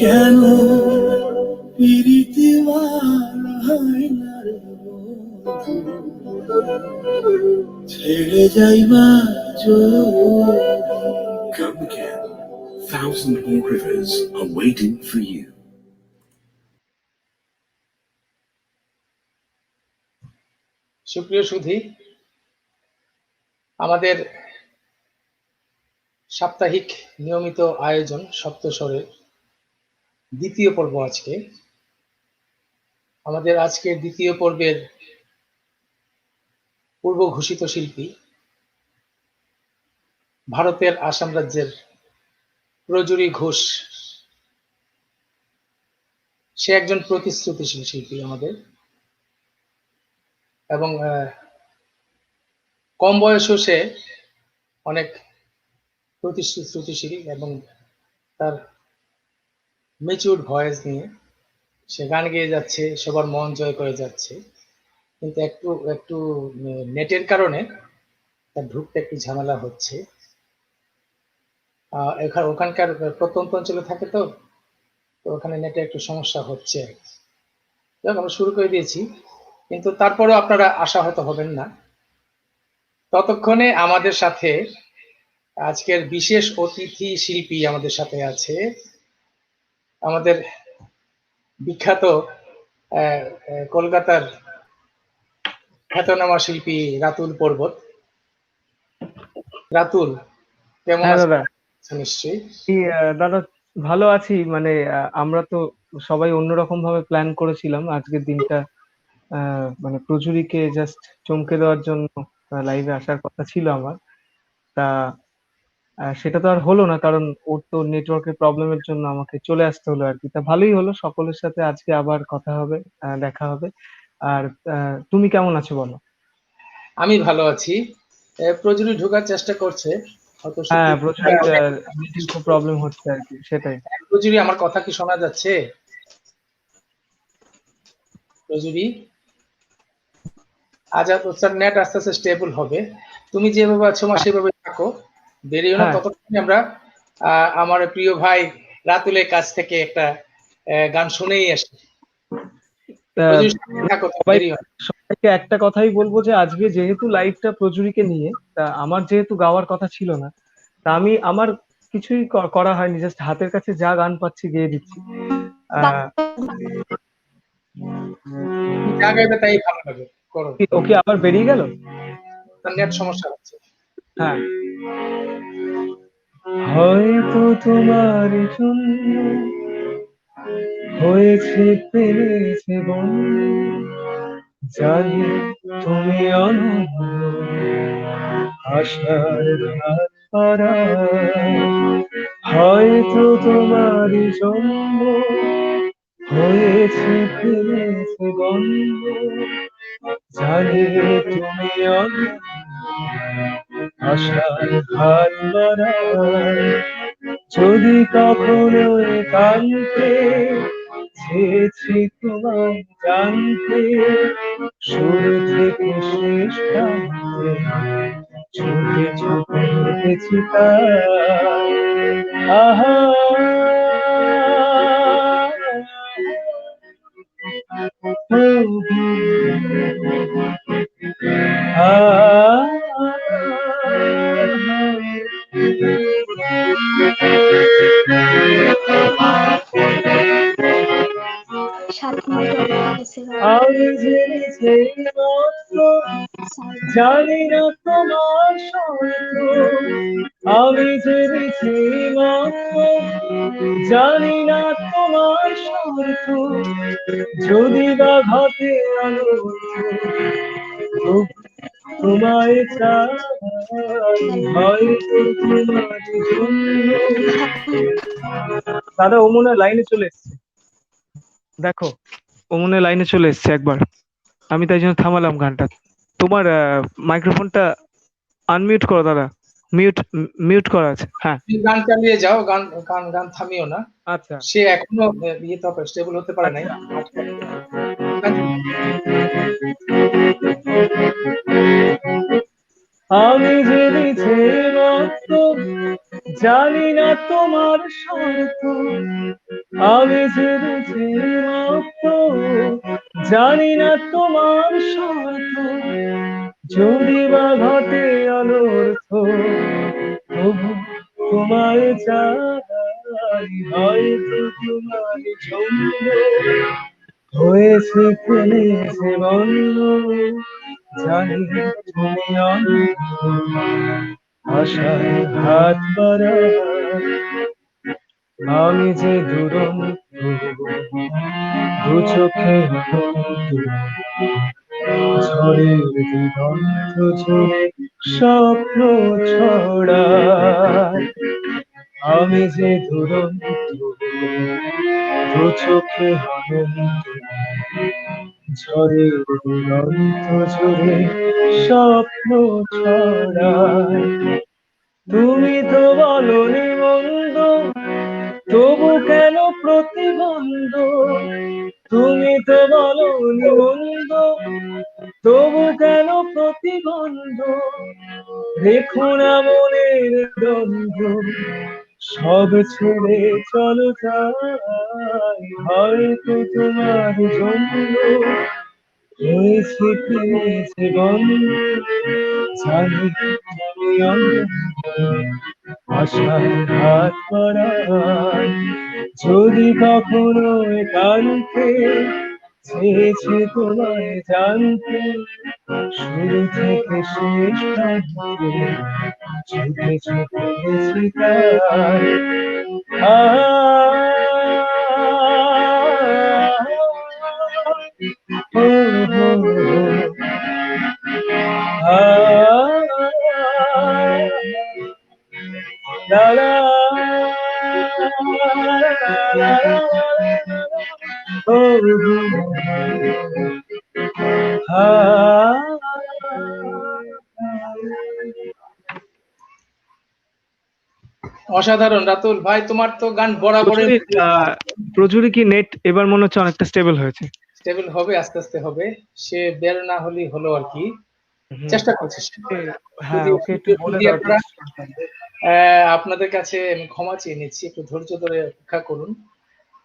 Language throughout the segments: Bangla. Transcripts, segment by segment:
কেন পিরিতি হয় না রে ছেড়ে যাইবা Come again. 1,000 more rivers are waiting for you. সুপ্রিয় সুধী, আমাদের সাপ্তাহিক নিয়মিত আয়োজন সপ্তস্বরের দ্বিতীয় পর্ব আজকে। আমাদের আজকের দ্বিতীয় পর্বের পূর্ব ঘোষিত শিল্পী ভারতের আসাম রাজ্যের প্রজুরি ঘোষ। সে একজন প্রতিশ্রুতিশীল শিল্পী আমাদের, এবং কম বয়সেও সে অনেক প্রতিশ্রুতিশীল এবং তার ম্যাচিউরড ভয়েস নিয়ে সে গান গেয়ে যাচ্ছে, সবার মন জয় করে যাচ্ছে। কিন্তু একটু একটু নেটের কারণে তার ঢুকতে একটু ঝামেলা হচ্ছে। ওখানকার প্রত্যন্ত অঞ্চলে থাকে, তো ওখানে নেটে একটু সমস্যা হচ্ছে। আমরা শুরু করে দিয়েছি, কিন্তু তারপরেও আপনারা আশাহত হবেন না। ততক্ষণে আমাদের সাথে আজকের বিশেষ অতিথি শিল্পী আমাদের সাথে আছে, আমাদের বিখ্যাত কলকাতার খ্যাতনামা শিল্পী রাতুল পর্বত। রাতুল, কেমন আছেন? নিশ্চয়ই দাদা, ভালো আছি। মানে আমরা তো সবাই অন্যরকম ভাবে প্ল্যান করেছিলাম আজকের দিনটা, মানে প্রচুরিকে জাস্ট চমকে দেওয়ার জন্য লাইভে আসার কথা ছিল আমার। তা সেটা তো আর হলো না, কারণ ওর তো নেটওয়ার্কের প্রবলেমের জন্য আমাকে চলে আসতে হলো আর কি। তা ভালোই হলো, সকলের সাথে আজকে আবার কথা হবে, দেখা হবে। আর তুমি কেমন আছো বলো? আমি ভালো আছি। প্রচুরই ঢোকার চেষ্টা করছে, হ্যাঁ, প্রচুর খুব প্রবলেম হচ্ছে আর কি, সেটাই। প্রচুরই, আমার কথা কি শোনা যাচ্ছে? প্রচুরই আজ স্যার নেট আস্তে আস্তে স্টেবল হবে। তুমি যেভাবে আছো মা সেভাবে থাকো, বেরিও না। হ্যাঁ। ততক্ষণ আমরা আমার প্রিয় ভাই রাতুলের কাছ থেকে একটা গান শুনেই আসি। আহ, থাকো, সবাই বেরিও না। সবাইকে একটা কথাই বলবো যে আজকে যেহেতু লাইভটা প্রচুরীকে নিয়ে, তা আমার যেহেতু গাওয়ার কথা ছিল না, তা আমি আমার কিছুই করা হয়নি, জাস্ট হাতের কাছে যা গান পাচ্ছি গেয়ে দিচ্ছি। আহ তুমি যা গাইবে তাই ভালো লাগে, করো। ও কি আবার বেরিয়ে গেল? তার নেট সমস্যা হচ্ছে। হ্যাঁ। হয়তো তোমার জন্য হয়েছে পেরেছে বন্ধু, জানি তুমি অনন্য আশার হাত পারা। হয়তো তোমার জন্য হয়েছে পেরেছে বন্ধু, জানি তুমি অনন্য আশার হাত বাড়া। যদি কখনো কানতে চেয়েছি তোমায় জানতে, শুরু থেকে শেষ প্রান্তে চোখে চোখে দেখেছি তাই। আহা আমি জেনেছি মাত্র, জানি না তোমার শর্ত। আমি জেনেছি মাত্র, জানি না তোমার শর্ত। যদি বা ঘটে তোমায় চাই, হয়তো তোমার জন্য। দাদা ও মনে হয় লাইনে চলে এসছে, দেখো ও মনে হয় লাইনে চলে এসছে একবার, আমি তাই জন্য থামালাম গানটা। তোমার মাইক্রোফোনটা আনমিউট করো দাদা, মিউট করা আছে। হ্যাঁ তুমি গান চালিয়ে যাও, গান গান গান থামিও না। আচ্ছা সে এখনো ইয়েতে স্টেবল হতে পারে নাই। আমি জেনেছি মাত্র, জানি না তোমার শর্ত। আমি জেনেছি মাত্র, জানি না তোমার শর্ত। যদি বা ঘটে অনর্থ, তবু তোমায় চাই, হয়তো তোমার জন্য হয়েছে ফেলেছে বন্ধ, জানি তুমি অনন্ত আশায় হাত বাড়াই। আমি যে দুরন্ত, দু চোখে ঝড়ের দিগন্ত জুড়ে স্বপ্ন ছড়ায়। আমি যে দুরন্ত, দু চোখে ঝড়ের দিগন্ত জুড়ে স্বপ্ন ছড়ায়। তুমি তো বলনি মন্দ, তবু কেন প্রতিবন্ধ? তুমি তো বলনি মন্দ, তবু কেন প্রতিবন্ধ? দেখো না মনের দ্বন্দ্ব, সব ছেড়ে চলো যাই, হয়তো তোমার জন্য হয়েছে পেয়েছে বন্ধ, জানি তুমি অনন্ত আশায় হাত বাড়াই। যদি কখনো একান্তে চেয়েছি তোমায় জানতে, শুরু থেকে শেষ প্রান্তে চোখে চোখে দেখেছি তাই। La la la অসাধারণ রাতুল ভাই, তোমার তো গান বরাবরই প্রচুরই কি নেট এবার মনে হচ্ছে অনেকটা স্টেবল হয়েছে? স্টেবল হবে, আস্তে আস্তে হবে। সে বের না হলেই হলো আর কি। হুম, চেষ্টা করছি। হ্যাঁ যদি ওকে একটু বলে যদি দেওয়ার আপনারা চেষ্টা করবেন। আপনাদের কাছে আমি ক্ষমা চেয়ে নিচ্ছি। একটু ধৈর্য ধরে অপেক্ষা করুন।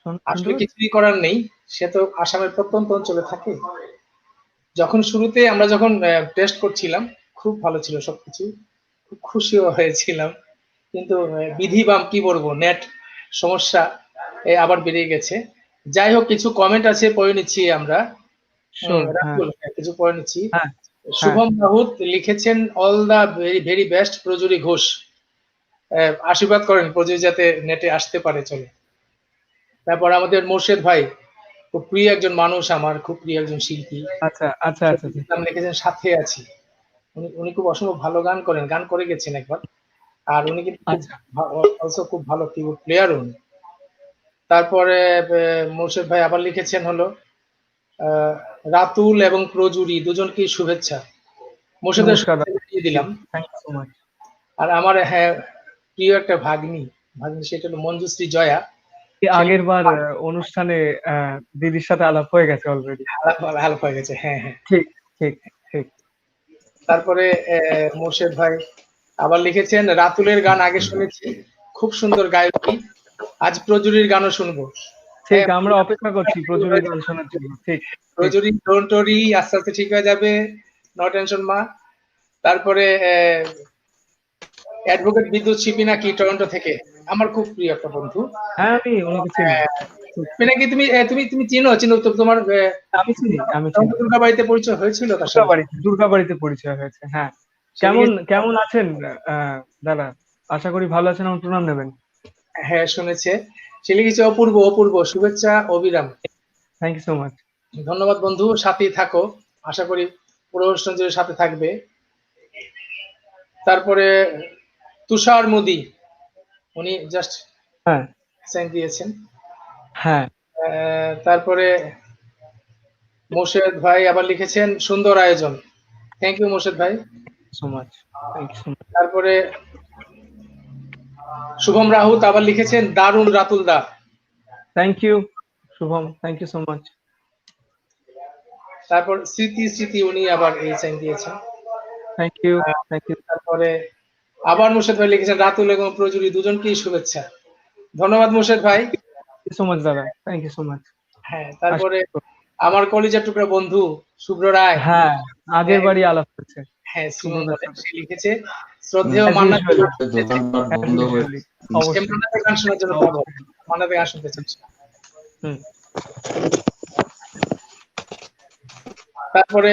শুনতে আসলে পাচ্ছেন? কিছুই করার নেই। সে তো আসামের প্রত্যন্ত অঞ্চলে থাকে। যখন শুরুতে আমরা যখন টেস্ট করছিলাম, খুব ভালো ছিল সবকিছু। খুব খুশিও হয়েছিলাম। কিন্তু বিধি বা কি বলবো নেট সমস্যা আবার বেড়ে গেছে। যাই হোক কিছু কমেন্ট আছে পড়ে নিচ্ছি আমরা। শিওর, হ্যাঁ, রাতুল কিছু পড়ে নিচ্ছি। হ্যাঁ, হ্যাঁ, শুভম রাহুত লিখেছেন all the very very best Prajuri Ghosh. আশীর্বাদ করেন প্রজুরি যাতে নেটে আসতে পারে চলে। তারপর আমাদের মোর্শেদ ভাই খুব প্রিয় একজন মানুষ আমার, খুব প্রিয় একজন শিল্পী। আচ্ছা, আচ্ছা, আচ্ছা, আচ্ছা, নাম লিখেছেন সাথে আছি। উনি খুব অসম্ভব ভালো গান করেন, গান করে গেছেন একবার। আর উনি কিন্তু খুব আচ্ছা, অলসো খুব ভালো কিবোর্ড প্লেয়ার উনি। তারপরে মোর্শেদ ভাই আবার লিখেছেন হলো রাতুল এবং প্রজুরি দুজনকেই শুভেচ্ছা। মোর্শেদের নমস্কার দাদা। সাথে দিয়ে দিলাম। Thank you so much. আর আমার প্রিয় একটা ভাগ্নি সেটা হলো মঞ্জুশ্রী জয়া। সে আগের বার অনুষ্ঠানে দিদির সাথে আলাপ হয়ে গেছে অলরেডি। হেল্প হয়ে গেছে, হ্যাঁ হ্যাঁ। ঠিক, ঠিক, ঠিক। তারপরে মোর্শেদ ভাই আবার লিখেছেন রাতুলের গান আগে শুনেছি, খুব সুন্দর গায়কী, আজ প্রজুরির গানও শুনবো। ঠিক, হ্যাঁ, আমরা অপেক্ষা করছি প্রচুরই গান শোনার জন্য। ঠিক, ঠিক। প্রজুরি ডোন্ট ওরি আস্তে আস্তে ঠিক হয়ে যাবে, নো টেনশন মা। তারপরে অ্যাডভোকেট বিদ্যুৎ শিপি নাকি টরন্টো থেকে, আমার খুব প্রিয় একটা বন্ধু। হ্যাঁ, আমি ওনাকে চিনি। ঠিক। নাকি তুমি তুমি চিনো তো তোমার আমি চিনি, আমি চিনি। দুর্গাবাড়িতে পরিচয় হয়েছিল তার সঙ্গে। দুর্গাবাড়িতে পরিচয় হয়েছে, হ্যাঁ। সে কেমন লিখেছে- কেমন আছেন দাদা? আশা করি ভালো আছেন, আমার প্রণাম নেবেন। হ্যাঁ শুনেছে। সে লিখেছে অপূর্ব অপূর্ব শুভেচ্ছা অবিরাম। Thank you so much. ধন্যবাদ বন্ধু, সাথেই থাকো। আশা করি পুরো অনুষ্ঠান জুড়ে সাথে থাকবে। তারপরে তুষার মোদি, উনি জাস্ট হ্যাঁ, সেন্ড দিয়েছেন। হ্যাঁ, তারপরে মোর্শেদ ভাই আবার লিখেছেন সুন্দর আয়োজন। থ্যাংক ইউ মোর্শেদ ভাই। So much. Thank you so much. তারপরে শুভম রাহুত আবার লিখেছেন দারুণ রাতুল দা। Thank you Shubham, thank you so much. তারপর স্মৃতি উনি আবার এই সাইন দিয়েছেন। থ্যাংক ইউ, থ্যাংক ইউ, তারপরে আবার মুর্শেদ ভাই লিখেছেন রাতুল এবং প্রজুরি দুজনকেই শুভেচ্ছা। ধন্যবাদ মুর্শেদ ভাই। সো মাচ দাদা, থ্যাংক ইউ সো মাচ। হ্যাঁ তারপরে আমার কলিজার টুকরা বন্ধু শুভ্র রায়। হ্যাঁ, আগের বারই আলাপ হয়েছে। হ্যাঁ সিমন শুভদার বলে সাথে। সে লিখেছে শ্রদ্ধেয় As মান্না usually, দোকানপাট as বন্ধ হয়ে usually, সে অবশ্যই, মান্নাতের গান শোনার জন্য পাবো, অবশ্যই। মান্নাতের গান শুনতে চাচ্ছি। হুম, তারপরে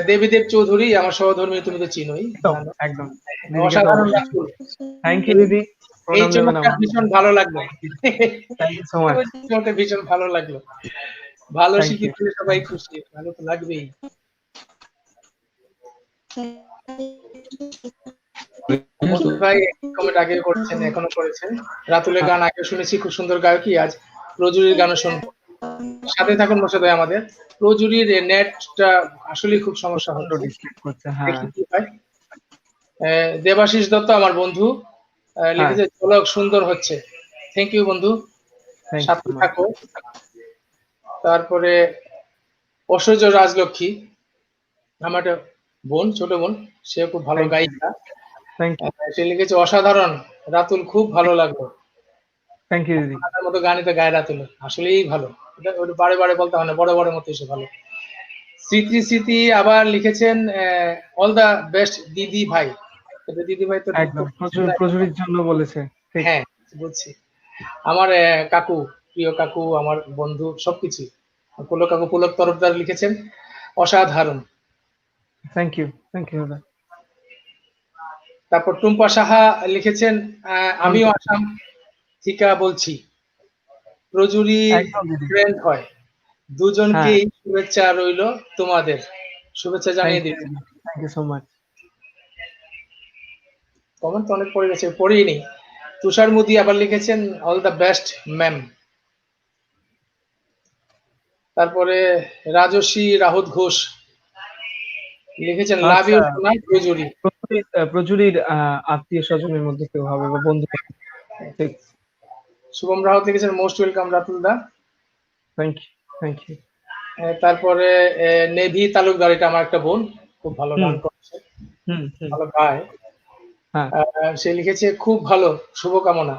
দেবীদেব চৌধুরী আমার সহধর্মী, তুমি তো চিনোই, একদম, জানো। একদম। দিদিকে তো অসাধারণ অবশ্যই। রাতুল, থ্যাংক ইউ দিদি, এই প্রণাম নেবেন চমকটা আমার। ভীষণ ভালো লাগলো। Thank you so much. চমকটা ভীষণ ভালো লাগলো। ভালো থ্যাংক শিখি ইউ। পেলে সবাই খুশি, ভালো তো লাগবেই। মধু ভাই কমেন্ট আগে করেছেন, এখনো করেছেন। রাতুলের গান আগে শুনেছি, খুব সুন্দর গায়কী, আজ প্রজুরির গানও শুনবো। সাথে থাকুন মোর্শেদ ভাই আমাদের। প্রজুরির নেটটা আসলে খুব সমস্যা প্রচন্ড হচ্ছে, ডিস্ট্রিক্ট করছে, হ্যাঁ, দেখি কি হয়। দেবাশিস দত্ত আমার বন্ধু হ্যাঁ, লিখেছে ঝলক সুন্দর হচ্ছে। থ্যাংক ইউ বন্ধু, থ্যাংক ইউ সাথে সো মাচ। থাকো। তারপরে ঐশ্বর্য রাজলক্ষ্মী, আমার একটা বোন, ছোট বোন, সে খুব ভালো থ্যাংক ইউ, গায়িকা। থ্যাংক ইউ, সে লিখেছে অসাধারণ রাতুল, খুব ভালো লাগলো। থ্যাংক ইউ দিদি। আপনার মতো গানই তো গায়ে রাতুল, আসলেই ভালো। এটা ওটা বারে বারে বলতে হয় না, বড় বড় মতো এসে ভালো। স্মৃতি আবার লিখেছেন অল দা বেস্ট দিদি ভাই। এটা দিদি ভাই তো একদম প্রচুরির জন্য বলেছে। ঠিক। হ্যাঁ বুঝছি। আমার কাকু, প্রিয় কাকু, আমার বন্ধু, সবকিছু। পুলক তরফদার লিখেছেন অসাধারণ। থ্যাংক ইউ, থ্যাংক ইউ দাদা। তারপর টুম্পা সাহা লিখেছেন আমিও আসাম থিকা বলছি, প্রজুরি একদম দিদি। ফ্রেন্ড হয়, হ্যাঁ, দুজনকেই শুভেচ্ছা রইল তোমাদের, শুভেচ্ছা থ্যাংক জানিয়ে ইউ দিচ্ছি। দিদি, thank you so much. Comment তো অনেক পড়ে গেছে, পড়িনি। তুষার মুদি আবার লিখেছেন অল দ্য বেস্ট ম্যাম। তারপরে রাজস্বী রাহুত ঘোষ লিখেছেন লাভ আচ্ছা, ইউ সোনা প্রজুরি। প্রচুরির আত্মীয় স্বজনের মধ্যে কেউ হবে বা বন্ধু। ঠিক। শুভম রাহুত লিখেছেন most welcome Ratul the. Thank you, thank you. তারপরে নেভি তালুকদার, এটা আমার একটা বোন, খুব ভালো গান করছে। হুম হুম ভালো গায়। হ্যাঁ, সে লিখেছে খুব ভালো, শুভকামনা।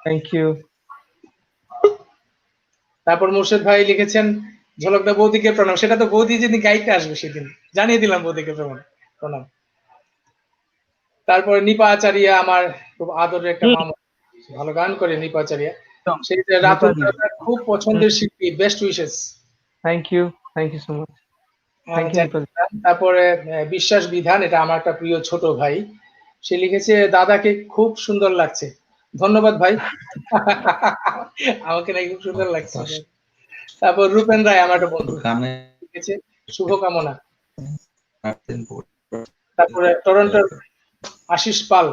Thank you. তারপর মুর্শেদ ভাই লিখেছেন ঝলকদা বৌদিকে প্রণাম। সেটা তো বৌদি যেদিন গাইতে আসবে সেদিন জানিয়ে দিলাম বৌদিকে প্রণাম। তারপরে নিপা আচারিয়া, আমার খুব আদরের একটা হুম, মামা, ভালো গান করে নিপা আচারিয়া। তো সেই যে রাতুল নেপালি। দাদার খুব পছন্দের শিল্পী, best wishes. Thank you so much. Thank you Nepali. তারপরে বিশ্বাস বিধান, এটা আমার একটা প্রিয় ছোট ভাই, সে লিখেছে দাদাকে খুব সুন্দর লাগছে। ধন্যবাদ ভাই। আমাকে নাকি খুব সুন্দর লাগছে। তারপর রূপেন রায়, আমার একটা বন্ধু, লিখেছে শুভকামনা। তারপরে টরন্টোর আশিস পাল,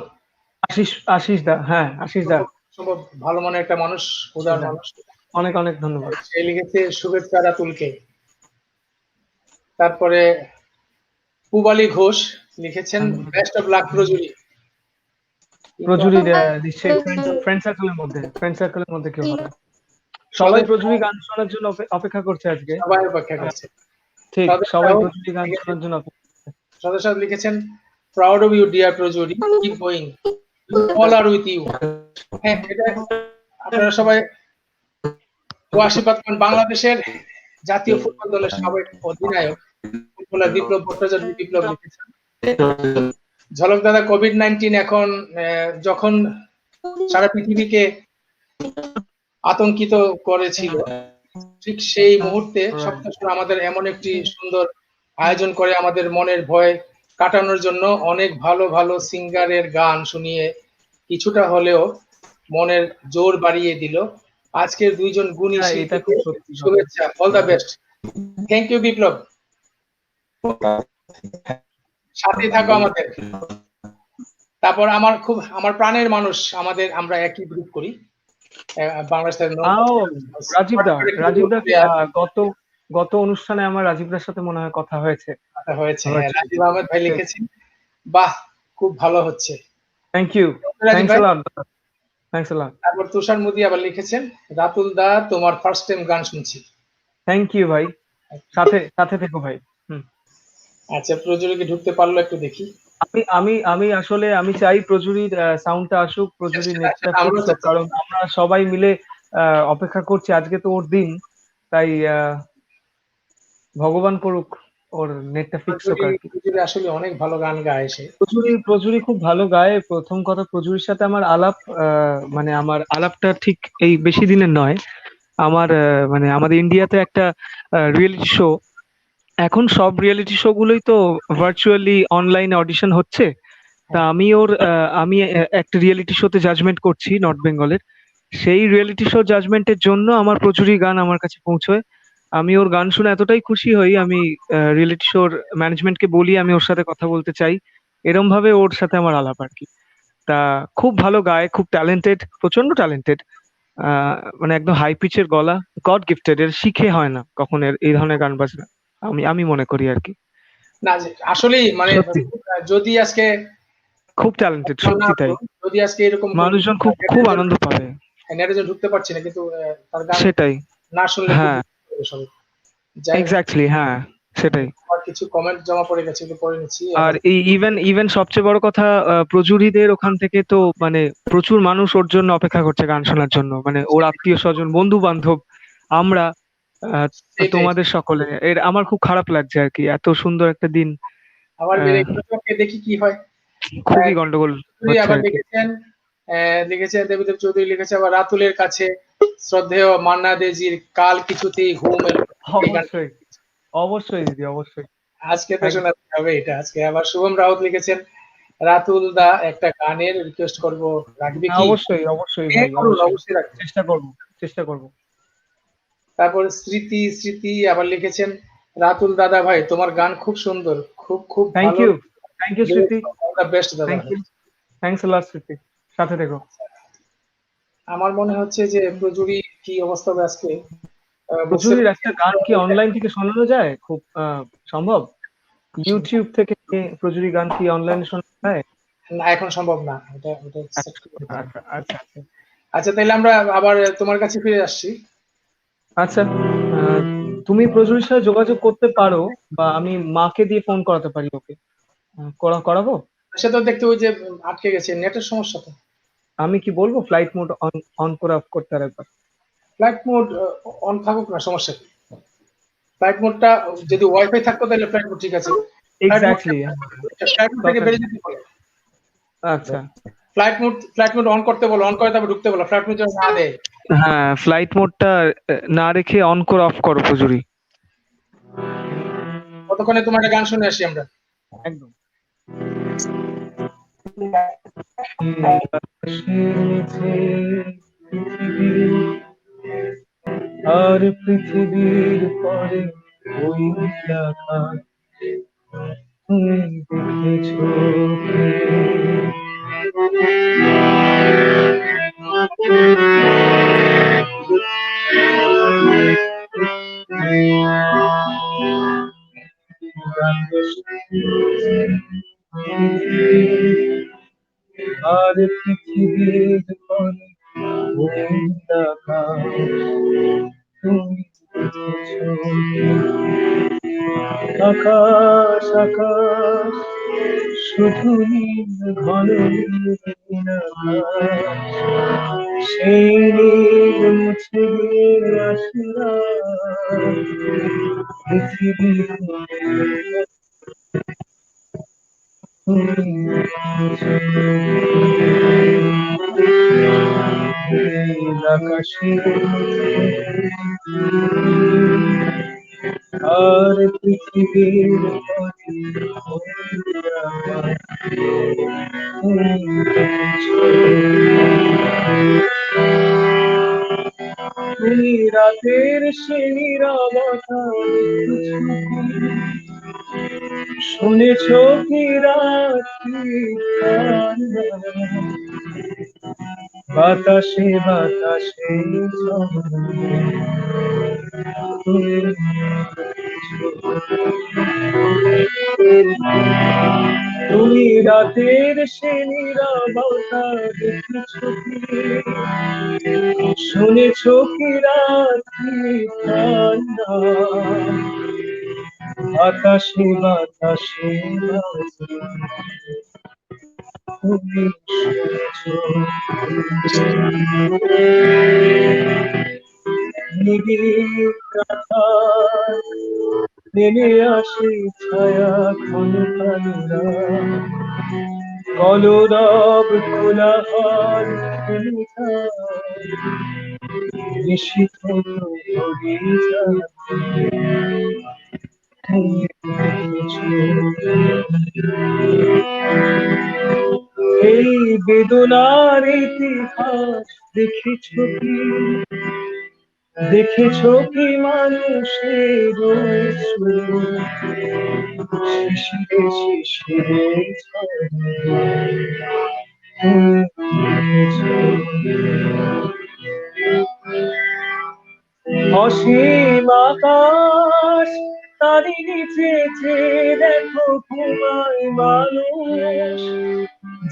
আশিস দা, হ্যাঁ আশিস দা, সম্ভব ভালো মনের একটা মানুষ, উদার মানুষ, অনেক অনেক ধন্যবাদ। সে লিখেছে শুভেচ্ছা রাতুলকে। তারপরে পুবালি ঘোষ লিখেছেন বেস্ট অফ লাক প্রজুরি। প্রচুরই নিশ্চয়ই ফ্রেন্ড সার্কেলের মধ্যে কেউ হবে। সবাই প্রচুরই গান শোনার জন্য অপেক্ষা করছে আজকে। সবাই অপেক্ষা করছে। ঠিক, সবাই প্রচুরই গান শোনার জন্য অপেক্ষা করছে। সদস্য লিখেছেন proud of you dear Prajuri, keep going, all are with you. হ্যাঁ, এটা আপনারা সবাই আশীর্বাদ করেন। বাংলাদেশের জাতীয় ফুটবল দলের সাবেক অধিনায়ক ফুটবলার বিপ্লব ভট্টাচার্য বিপ্লব লিখেছেন ঝলক দাদা কোভিড-19 এখন যখন সারা পৃথিবীকে আতঙ্কিত করেছিল, ঠিক সেই মুহূর্তে সপ্তাহ আমাদের এমন একটি সুন্দর আয়োজন করে আমাদের মনের ভয় কাটানোর জন্য অনেক ভালো ভালো সিঙ্গারের গান শুনিয়ে কিছুটা হলেও মনের জোর বাড়িয়ে দিল। আজকের দুইজন গুণী শিল্পীকে শুভেচ্ছা, all the best. Thank you Biplab, সাথে থাকো আমাদের। তারপর আমার প্রাণের মানুষ, আমরা একই গ্রুপ করি বাংলাদেশের রাজীব দা গত অনুষ্ঠানে আমার রাজীবদার সাথে মনে হয় কথা হয়েছে। রাজীব আহমেদ ভাই লিখেছেন বাহ খুব ভালো হচ্ছে। থ্যাংক ইউ, থ্যাঙ্কস আ লট। তারপর তুষার মুদি আবার লিখেছেন রাতুল দা তোমার ফার্স্ট টাইম গান শুনছি। থ্যাংক ইউ ভাই, সাথে থেকো ভাই। আচ্ছা, প্রজুরিকে ঢুকতে পারলো একটু দেখি। আমি আসলে আমি চাই প্রজুরির সাউন্ডটা আসুক, প্রজুরির নেটটা ফুটুক, কারণ আমরা সবাই মিলে অপেক্ষা করছি। আজকে তো ওর দিন, তাই ভগবান করুক ওর নেটটা ফিক্স হোক আর কি। প্রজুরি আসলে অনেক ভালো গান গায় সে। প্রজুরি খুব ভালো গায়। প্রথম কথা, প্রজুরির সাথে আমার আলাপ, মানে আমার আলাপটা ঠিক এই বেশি দিনের নয়। আমার মানে আমাদের ইন্ডিয়াতে একটা রিয়েলিটি শো, এখন সব রিয়েলিটি শো গুলোই তো ভার্চুয়ালি অনলাইনে অডিশন হচ্ছে। তা আমি একটা রিয়েলিটি শোতে জাজমেন্ট করছি নর্থ বেঙ্গলের। সেই রিয়েলিটি শো জাজমেন্টের জন্য আমার প্রচুরই গান আমার কাছে পৌঁছয়। আমি ওর গান শুনে এতটাই খুশি হই, আমি রিয়েলিটি শোর ম্যানেজমেন্টকে বলি আমি ওর সাথে কথা বলতে চাই। এরম ভাবে ওর সাথে আমার আলাপ আর কি। তা খুব ভালো গায়, খুব ট্যালেন্টেড, প্রচন্ড ট্যালেন্টেড। মানে একদম হাই পিচের গলা, গড গিফটেড, এর শিখে হয় না কখন এই ধরনের গান বাজনা, আমি মনে করি আর কি। না আসলেই মানে যদি আজকে খুব ট্যালেন্টেড, সত্যি তাই। যদি আজকে এরকম মানুষজন খুব আনন্দ পাবে। নেটে ঢুকতে পারছি না, কিন্তু তার গান সেটাই, না শুনলে হ্যাঁ এক্স্যাক্টলি, হ্যাঁ সেটাই। কিছু কমেন্ট জমা পড়ে গেছে, একটু পড়ে নিচ্ছি। আর এই ইভেন সবচেয়ে বড় কথা, প্রজুরিদের ওখান থেকে তো মানে প্রচুর মানুষ ওর জন্য অপেক্ষা করছে গান শোনার জন্য, মানে ওর আত্মীয় স্বজন, বন্ধু বান্ধব, আমরা, তোমাদের সকলে। আমার খুব খারাপ লাগছে আর কি, এত সুন্দর একটা দিন। আবার দেখি কি হয়। খুবই গন্ডগোল আবার লিখেছেন দেবদেব চৌধুরী লিখেছে আবার রাতুলের কাছে শ্রদ্ধেয় মান্না দেজির কাল কিছুতেই ঘুম এলো। অবশ্যই দিদি, অবশ্যই আজকে তো শোনাতে হবে এটা। আজকে আবার শুভম রাউত লিখেছেন রাতুল দা একটা গানের রিকোয়েস্ট করব, রাখবে কি? অবশ্যই ভাই, অবশ্যই চেষ্টা করব। তারপর স্মৃতি আবার লিখেছেন রাতুল দাদা ভাই তোমার গান খুব সুন্দর, খুব থ্যাংক ইউ স্মৃতি, বেস্ট দাদা। থ্যাঙ্কস আ লট স্মৃতি, সাথে থেকো। আমার মনে হচ্ছে যে প্রজুরি কি অবস্থা হবে আজকে। প্রজুরির একটা গান কি অনলাইন থেকে শোনানো যায়? খুব সম্ভব? ইউটিউব থেকে প্রজুরি গান কি অনলাইনে শোনা যায়? না, এখন সম্ভব না। আচ্ছা, তাহলে আমরা আবার তোমার কাছে ফিরে আসছি। আচ্ছা, তুমি প্রজুরির সাথে যোগাযোগ করতে পারো, বা আমি মাকে দিয়ে ফোন করাতে পারি ওকে। করাবো? সে তো দেখতে ওই যে আটকে গেছে, নেটের সমস্যা তো। আমি কি বলবো ফ্লাইট মোড অন করে অফ করতে আরেকবার? ফ্লাইট মোড অন থাকুক না, সমস্যা কি? ফ্লাইট মোডটা যদি ওয়াইফাই থাকতো তাহলে ফ্লাইট মোড ঠিক আছে। এক্স্যাক্টলি। ফ্লাইট মোড থেকে বেরিয়ে যেতে বলো। আচ্ছা, ফ্লাইট মোড অন করতে বলো, অন করে তারপর ঢুকতে বলো, ফ্লাইট মোড যেন না দেয়। হ্যাঁ ফ্লাইট মোডটা না রেখে অন করে অফ করো প্রচুরি। কতক্ষণে তোমার একটা গান শুনে আসি আমরা। একদম। আর পৃথিবীর পরে ওই নীলাকাশ তুমি দেখেছো কি? আর পৃথিবীর পরে ওই নীলাকাশ তুমি দেখেছো কি? আকাশ আকাশ শুধু নীল ঘন নীল আকাশ, সেই নীল মুছে গিয়ে আসে না পৃথিবী তুমি দেখেছো নীল আকাশে আর পৃথিবীর পরে ওই আকাশ তুমি দেখেছো। তুমি রাতের সে নীরবতা শুনেছ কি রাত্রি কান্না? বাতাসে বাতাসে ঝরে তুমি তুমি রাতের সে নীরবতা দেখেছ কি? শুনেছ কি রাত্রি কান্না? বাতাসে বাতাসে বাজে তুমি শুনেছ। নিবিড় কাঁথায় নেমে আসে ছায়া ঘন কালোরা, কলরব কোলাহল থেমে যায়, নিশীথ অভিযান তুমি দেখেছো। এই বেদনার ইতিহাস দেখেছ কি? দেখেছ কি মানুষের শিশিরে শিশিরে ঝরে অসীম আকাশ তারই নিচে যে দেখো ঘুমায় মানুষ,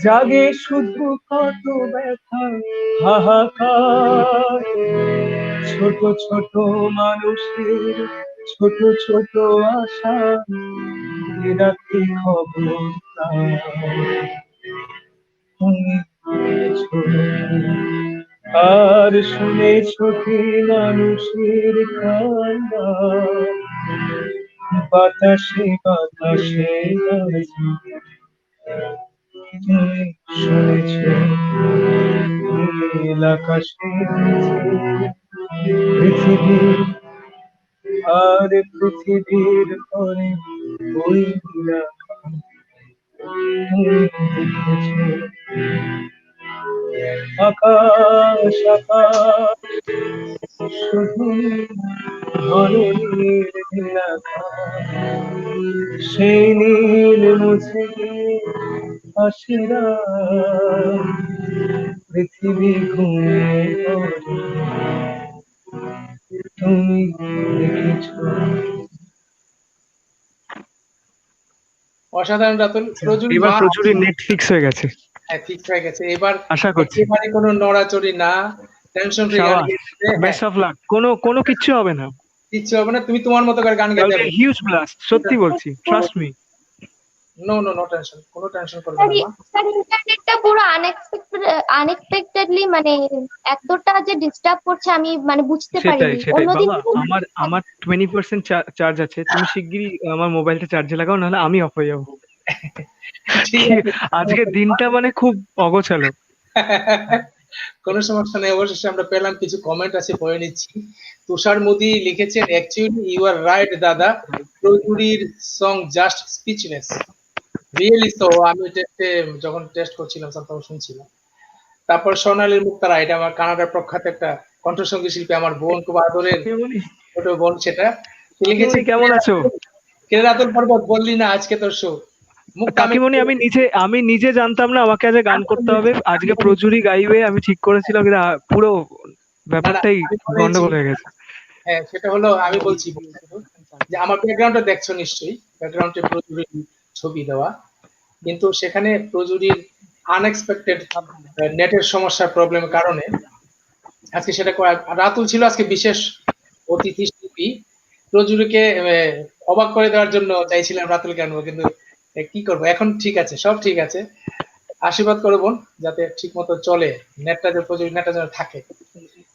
জাগে শুধু কত ব্যথা হাহাকার। ছোট ছোট মানুষের ছোট ছোট আশা রাখি খবর তুমি দেখেছো। আর শুনেছ কি মানুষের কান্না? বাতাসে বাতাসে বাজে তুমি শুনেছ। নীল আকাশে পৃথিবী আর পৃথিবীর পরে ওই নীলাকাশ তুমি দেখেছ। আকাশ আকাশ শুধু ঘন নীল নীলাকাশ, সেই নীল মুছে গিয়ে আসে না পৃথিবী ঘুমিয়ে পড়ে তুমি দেখেছো। অসাধারণ রাতুল। এবার প্রচুরই নেট ফিক্স হয়ে গেছে, হ্যাঁ ফিক্স হয়ে গেছে এবার। আশা করছি। এবারে কোনো নড়াচড়ি না, টেনশন ফ্রি গান গেয়ে বেস্ট অফ লাক। কোনো কিচ্ছু হবে না, কিচ্ছু হবে না, তুমি তোমার মতো করে গান গেতে হিউজ ব্লাস্ট, সত্যি বলছি, trust me. No no no tension, কোনো টেনশন করবে স্যার না মা। স্যার ইন্টারনেটটা পুরো আনএক্সপেক্টেডলি মানে এতটা যে ডিস্টার্ব করছে আমি মানে বুঝতে সেটাই পারিনি সেটাই অন্যদিন বাবা, আমার আমার 20% চার্জ আছে, তুমি শিগগিরই আমার মোবাইলটা চার্জে লাগাও, নাহলে আমি অফ হয়ে যাবো। ঠিক আছে, আজকের দিনটা মানে খুব অগোছালো। কোনো সমস্যা নেই। অবশেষে আমরা পেলাম, কিছু কমেন্ট আছে পড়ে নিচ্ছি। তুষার মোদি লিখেছেন, অ্যাকচুয়ালি ইউ আর রাইট দাদা, প্রচুরির সং জাস্ট স্পিচলেস। রিয়েলি তো, আমি টেস্টে যখন টেস্ট করছিলাম তখন শুনছিলাম। তারপর সোনালী মুক্তারা, এটা আমার কানাডার প্রখ্যাত একটা কণ্ঠসঙ্গীত শিল্পী, আমার বোন, খুব আদরের কাকিমণি, ছোট বোন সেটা। সে লিখেছে, কাকিমণি কেমন আছো? কেরাতুল পর্বত বললি না আজকে তোর শো। মুক্তা, কাকিমণি, আমি নিজে জানতাম না আমাকে আজ গান করতে হবে, আজকে প্রচুরই গাইবে আমি ঠিক করেছিলাম, কিন্তু পুরো ব্যাপারটাই আমি বলেছি, গন্ডগোল হয়ে গেছে। হ্যাঁ সেটা হলো, আমি বলছি যে আমার ব্যাকগ্রাউন্ডে দেখছো নিশ্চয়ই, ব্যাকগ্রাউন্ডে প্রচুরের ছবি দেওয়া, কিন্তু সেখানে প্রচুরির আনএক্সপেক্টেড নেটের সমস্যার প্রবলেমের কারণে আজকে সেটা রাতুল ছিল আজকে বিশেষ অতিথি শিল্পী। প্রচুরকে অবাক করে দেওয়ার জন্য চাইছিলাম রাতুলকে আনবো, কিন্তু কি করবো, এখন ঠিক আছে, সব ঠিক আছে। আশীর্বাদ করো বোন, যাতে ঠিক মতো চলে, নেটটা যে প্রচুর নেটটা যেন থাকে।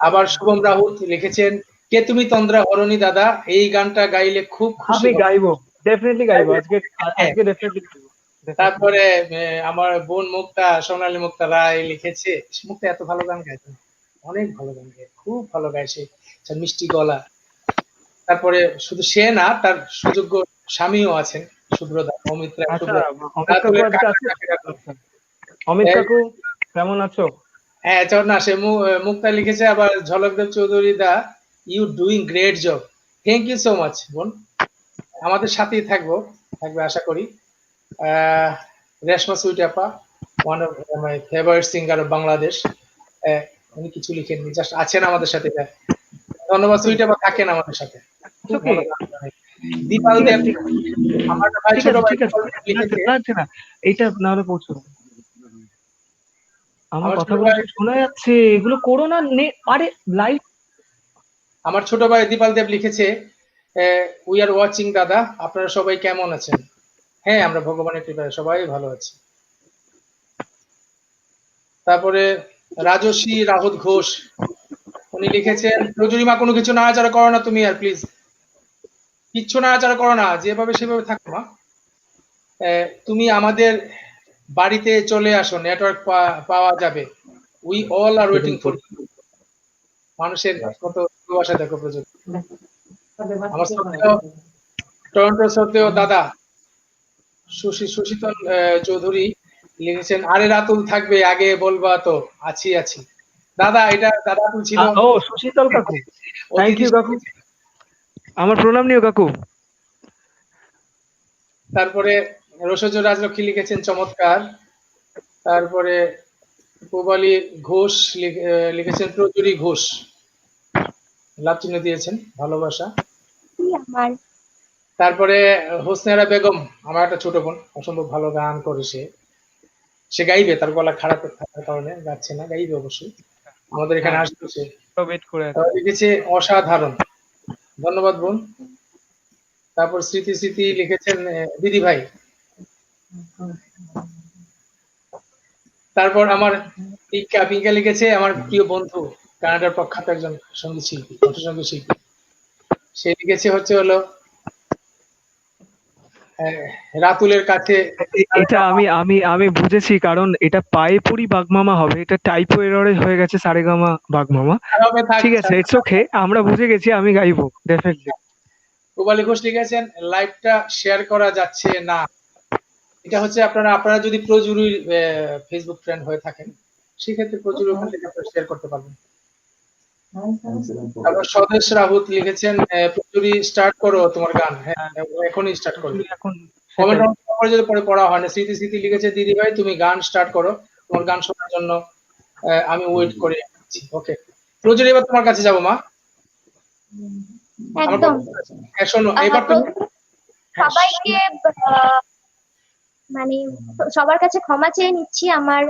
আবার শুভম রাহুল লিখেছেন, কে তুমি তন্দ্রা হরণী দাদা, এই গানটা গাইলে খুব খুশি আমি হব। গাইবো, ডেফিনেটলি গাইবো আজকে, আজকে ডেফিনেটলি গাইবো। তারপরে আমার বোন মুক্তা, সোনালী মুক্তা রায় লিখেছে, মুক্তা এত ভালো গান গায়, অনেক ভালো গান গায়, খুব ভালো গায় সে, তার মিষ্টি গলা। তারপরে শুধু সে না, তার সুযোগ্য স্বামীও আছেন, শুভ্রদা, অমিত রায়, আচ্ছা, শুভ্র অমিত কাকু আজকে আছে? অমিত কাকু কেমন আছো? হ্যাঁ চল না, সে মুক্তা লিখেছে আবার, ঝলকদেব চৌধুরী দা, you doing great job, thank you so much বোন, আমাদের সাথেই থাকবে আশা করি। রেশমা সুইট আপা, one of my favourite singer of Bangladesh, উনি কিছু লিখেননি, জাস্ট আছেন আমাদের সাথে। ধন্যবাদ সুইট আপা, থাকেন আমাদের সাথে। খুব ভালো গান গান। দীপাল ঠিক দেব, আছে, ঠিক আছে, আমার ভাই, ঠিক ছোট আছে, ভাই ঠিক আছে, লিখেছে, লাগছে না, এইটা না হলে পৌঁছো। আমার আমার ছোট কথাগুলো ভাই, শোনা যাচ্ছে, এগুলো করো না, আরে লাইভ। আমার ছোট ভাই দীপাল দেব লিখেছে, উই আর ওয়াচিং দাদা, আপনারা সবাই কেমন আছেন? হ্যাঁ, আমরা ভগবানের কৃপায় সবাই ভালো আছি। তারপরে রাজস্বী রাহুল ঘোষ, উনি লিখেছেন, প্রজুরিমা কোনো কিছু নাড়াচাড়া করো না তুমি, আর প্লিজ কিচ্ছু নাড়াচাড়া করো না, যেভাবে সেভাবে থাকো মা। তুমি আমাদের বাড়িতে চলে আসো, নেটওয়ার্ক পাওয়া যাবে, we all are waiting for you. মানুষের কত ভালোবাসা দেখো প্রচুর। আমার সত্ত্বেও, টরন্টো সত্ত্বেও দাদা সুশীতল চৌধুরী লিখেছেন, আরে রাতুল থাকবে, আগে বলবা তো, আছি। দাদা, এটা দাদা রাতুল ছিল। ও সুশীতল কাকু, থ্যাংক অতিথি। ইউ কাকু, আমার প্রণাম নিও কাকু। তারপরে রসজ রাজলক্ষ্মী লিখেছেন, চমৎকার। তারপরে পূবালী ঘোষ লিখেছেন, প্রচুরি ঘোষ, লাভ চিহ্ন দিয়েছেন, ভালোবাসা। আমার তারপরে হোসনেরা বেগম, আমার একটা ছোট বোন, অসম্ভব ভালো গান করে সে গাইবে, তার গলা খারাপ থাকার কারণে গাচ্ছে না, গাইবে অবশ্যই, আমাদের এখানে আসবে সে। ওয়েট করে আছি। লিখেছে, অসাধারণ, ধন্যবাদ বোন। তারপর স্মৃতি লিখেছেন, দিদি ভাই। তারপর আমার পিঙ্কা লিখেছে, আমার প্রিয় বন্ধু, কানাডার প্রখ্যাত একজন সঙ্গীত শিল্পী, কণ্ঠসঙ্গীত শিল্পী, সে লিখেছে হলো রাতুলের কাছে। এটা আমি আমি আমি বুঝেছি, কারণ এটা পায়েপুরি বাগমামা হবে, এটা টাইপো এররে হয়ে গেছে সারেগামা বাগমামা। ঠিক আছে, ইটস ওকে, আমরা বুঝে গেছি, আমি গাইবো ডেফিনেটলি। পূবালী ঘোষ লিখেছেন, লাইভটা শেয়ার করা যাচ্ছে না, এটা হচ্ছে আপনারা যদি প্রজুরির ফেসবুক ফ্রেন্ড হয়ে থাকেন, সেক্ষেত্রে প্রজুরি ওখান থেকে আপনারা শেয়ার করতে পারবেন। তারপর স্বদেশ রাহুত লিখেছেন, প্রচুরি স্টার্ট করো তোমার গান। হ্যাঁ, এখনই স্টার্ট করো। এখন কমেন্ট পরে যদি পরে পড়া হয় না। স্মৃতি লিখেছে, দিদি ভাই তুমি গান স্টার্ট করো, তোমার গান শোনার জন্য আমি ওয়েট করে আছি। ওকে প্রচুরি, এবার তোমার কাছে যাবো মা। একদম শোনো, এবার তুমি সবাইকে মানে সবার কাছে ক্ষমা চেয়ে নিচ্ছি আমার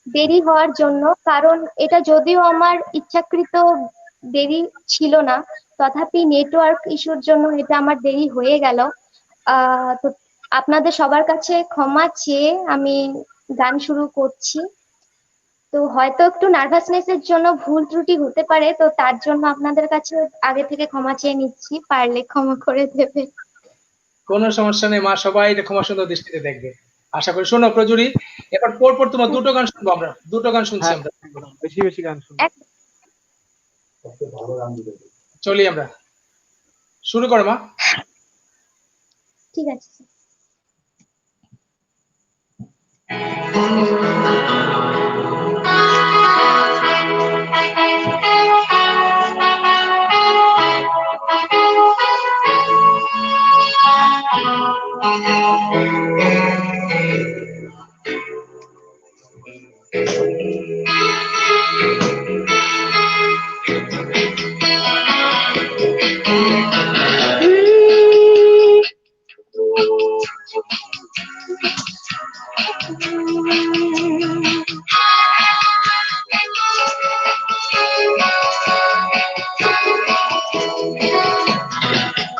দেরি হওয়ার জন্য, কারণ এটা যদিও আমার ইচ্ছাকৃত দেরি ছিল না, তথাপি নেটওয়ার্ক ইস্যুর জন্য এটা আমার দেরি হয়ে গেল। তো আপনাদের সবার কাছে ক্ষমা চেয়ে আমি গান শুরু করছি। তো হয়তো একটু নার্ভাসনেসের জন্য ভুল ত্রুটি হতে পারে, তো তার জন্য আপনাদের কাছে আগে থেকে ক্ষমা চেয়ে নিচ্ছি, পারলে ক্ষমা করে দেবে। কোনো সমস্যা নেই মা, সবাই এটা ক্ষমা সুন্দর দৃষ্টিতে দেখবে আশা করি। শোনো প্রজুরি, এবার পর তোমার দুটো গান শুনবো আমরা, দুটো গান শুনছি হ্যাঁ, আমরা, বেশি বেশি গান শুনি। চলি আমরা, শুরু করো মা। ঠিক আছে।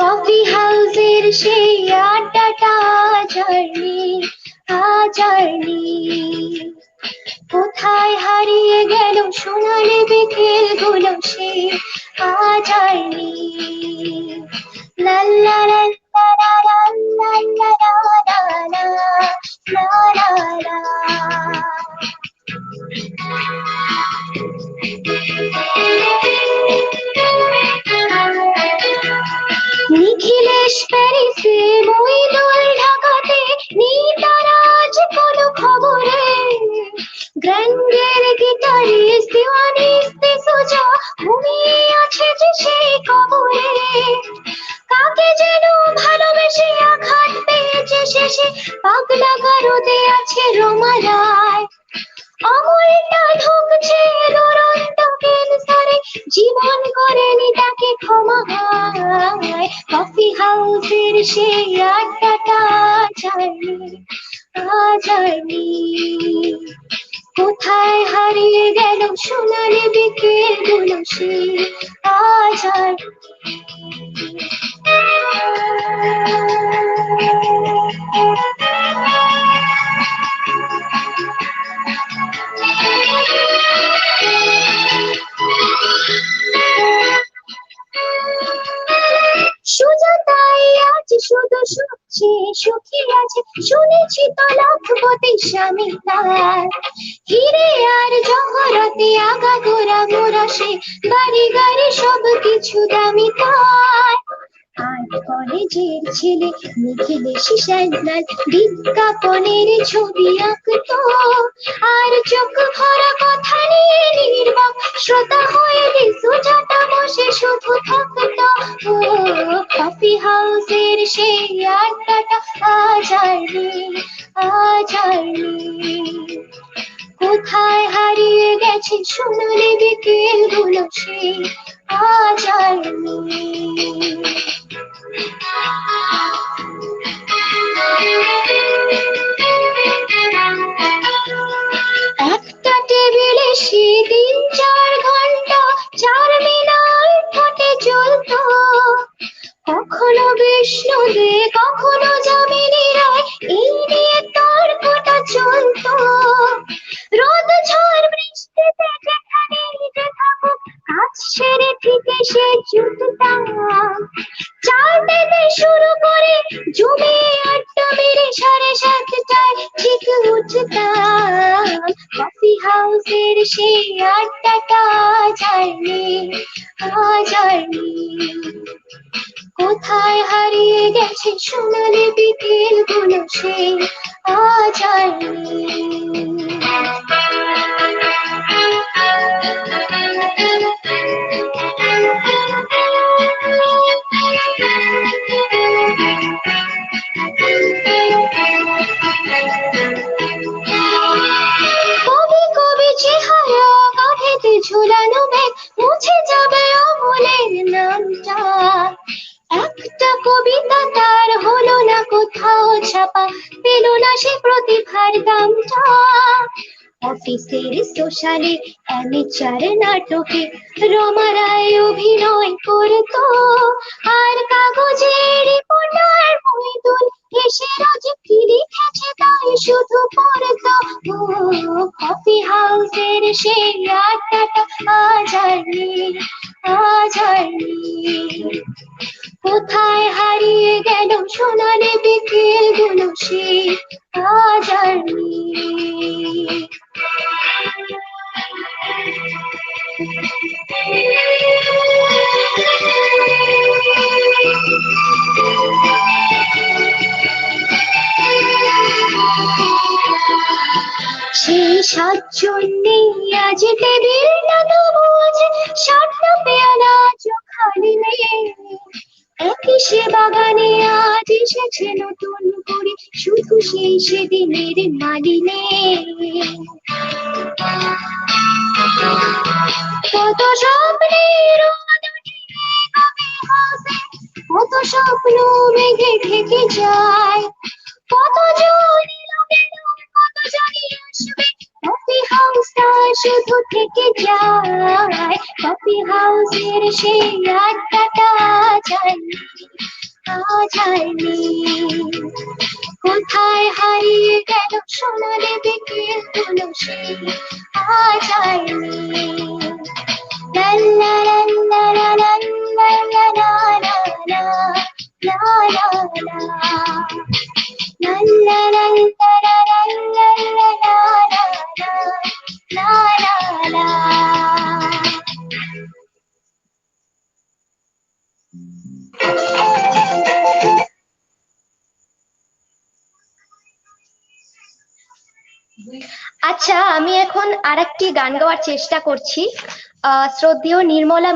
কফি হাউসের সেই আড্ডাটা আজারনি কোথায় হারিয়ে গেল সোনালি বিকেল গুলো সে আজারনি। লা লা লা লা লা লা লা লা লা লা লা। নিখিলেশ প্যারিসে, মইদুল ঢাকাতে, নিতারাজ কোনো খবরে, গ্র্যান্ডের গিটারিস্ট দিওয়ানিস্তে সোজা ঘুমিয়ে আছে যে সেই কবরে। কাকে যেন ভালোবেসে আঘাত পেয়েছে শেষে, পাগলা গারদে আছে রোমা রায়। অমলটা ঢুকছে দুরন্ত ক্যান্সারে, জীবন করেনি তাকে ক্ষমা। কফি হাউসের সেই আড্ডাটা আজারনি কোথায় হারিয়ে গেল সোনালি বিকেল গুলো সে আজারনি। সুজাতাই আজ শুধু সুখে সুখী আছে, শুনেছি তো লাখপতি স্বামী তার। হিরে আর জহরতে আগাগোড়া মোরা সে, বাড়ি গাড়ি সব কিছু দামি তার। আর কলেজের ছেলে নিখিলেশ সান্যাল বিজ্ঞাপনের ছবি আঁকতো, আর চোখ ভরা কথা নিয়ে নির্বাক শ্রোতা হয়ে সুজাতা বসে শুধু থাকতো। কফি হাউসের সেই আড্ডাটা আজারনি কোথায় হারিয়ে গেছে সোনালি বিকেল গুলো সে আজারনি। একটা টেবিলে সে 3-4 ঘন্টা 4 মিনার ঠোঁটে চলতো, কখনো বিষ্ণু দে কখনো যামিনী রায়, এই নিয়ে তর্কটা চলতো। রোদ ঝড় বৃষ্টিতে যেখানেই যে থাকুক, কাজ সেরে ঠিক এসে জুটতাম। চারটেতে শুরু করে জমিয়ে আড্ডা মেরে 7:30টায় ঠিক উঠতাম। কফি হাউসের সেই আড্ডাটা আজারনি কোথায় হারিয়ে গেছে সোনালি বিকেল গুলো সে আজারনি। কবি কবি চেহারা কাঁধেতে ঝুলানো ব্যাগ, মুছে যাবে অমলের নামটা। একটা কবিতা তার হলো না কোথাও ছাপা, পেল না সে প্রতিভার দামটা। অফিসের সোশ্যালে অ্যামেচার নাটকে রমা রায় অভিনয় করতো, আর কাগজের রিপোর্টার মইদুল এসে রোজ ফিরি খেছে তাই শুধু পড়তো কফি হাউসের সেই আড্ডাটা আজ আর নেই, আজ আর নেই। কোথায় হারিয়ে গেল সোনালি বিকেল গুলো সেই আজ আর নেই। সেই সাতজন্যে আজ টেবিলটা তবু আছে স্বর্ণ পেয়ালা খালি নেই। একই সে বাগানে আজ এসেছে নতুন করে শুধু সেই সেদিনের মালিনে। কত স্বপ্নের কত স্বপ্ন মেঘে ঢেকে যায়, কত জন এলো গেল কত জনই আসবে, কফি হাউসটা শুধু থেকে যায়। কফি হাউসের সেই আড্ডাটা যায়নি, যায়নি। কোথায় হারিয়ে গেল সোনালি বিকেল গুলো সেই যায়নি। লা লা লা লা লা লা লা লা লা লা লা লা লা লা আচ্ছা, আমি এখন আরেকটি গান গাওয়ার চেষ্টা করছি। শ্রদ্ধেয় নির্মলা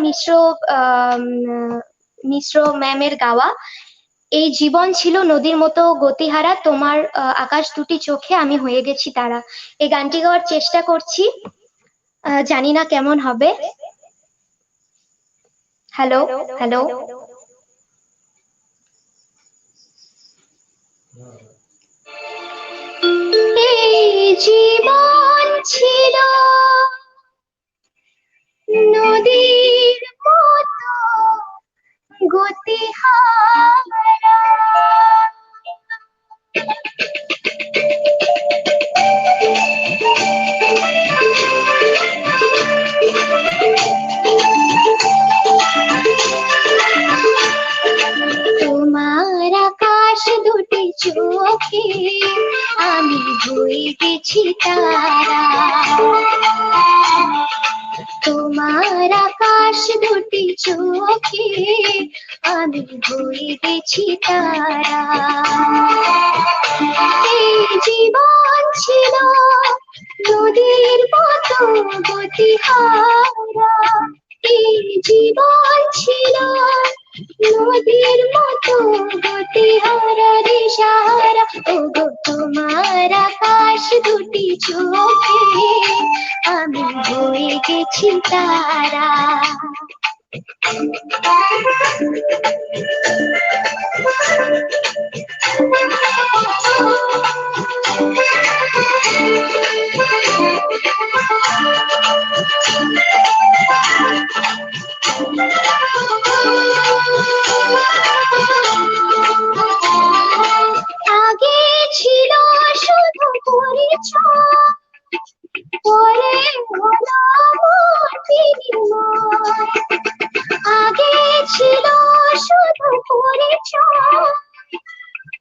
মিশ্র ম্যামের গাওয়া এই জীবন ছিল নদীর মতো গতিহারা, তোমার আকাশ দুটি চোখে আমি হয়ে গেছি তারা। এই গানটি গাওয়ার চেষ্টা করছি, জানি না কেমন হবে। হ্যালো হ্যালো, এই জীবন ছিল নদীর মতো গতিহারা, তোমার আকাশ দুটি চোখে আমি হয়ে গেছি তারা। তোমার আকাশ দুটি চোখে আমি হয়ে গেছি তারা। এই জীবন ছিল নদীর মতো গতিহারা, এই জীবন ছিল নদীর মতো গতিহারা দিশাহারা। ওগো তোমার আকাশ দুটি চোখে আমি হয়ে গেছি তারা। আগে ছিল শুধু পরিচয়, পরে হলো মোর বিনিময়। আগে ছিল শুধু পরিচয়,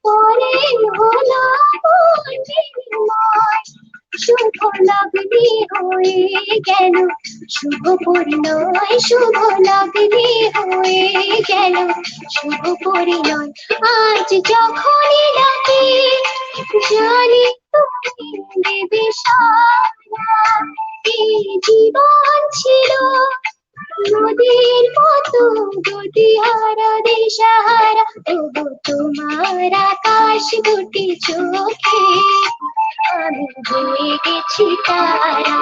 পরে হলো মোর বিনিময়। শুভ লগ্নি হয়ে গেল শুভ পরিণয়, শুভ লগ্নি হয়ে গেল শুভ পরিণয়। আজ যখনই ডাকি জানি তুমি দেবে সারা। এই জীবন ছিল নদীর মতো গতিহারা দিশাহারা। ওগো তোমার আকাশ দুটি চোখে আমি হয়ে গেছি তারা।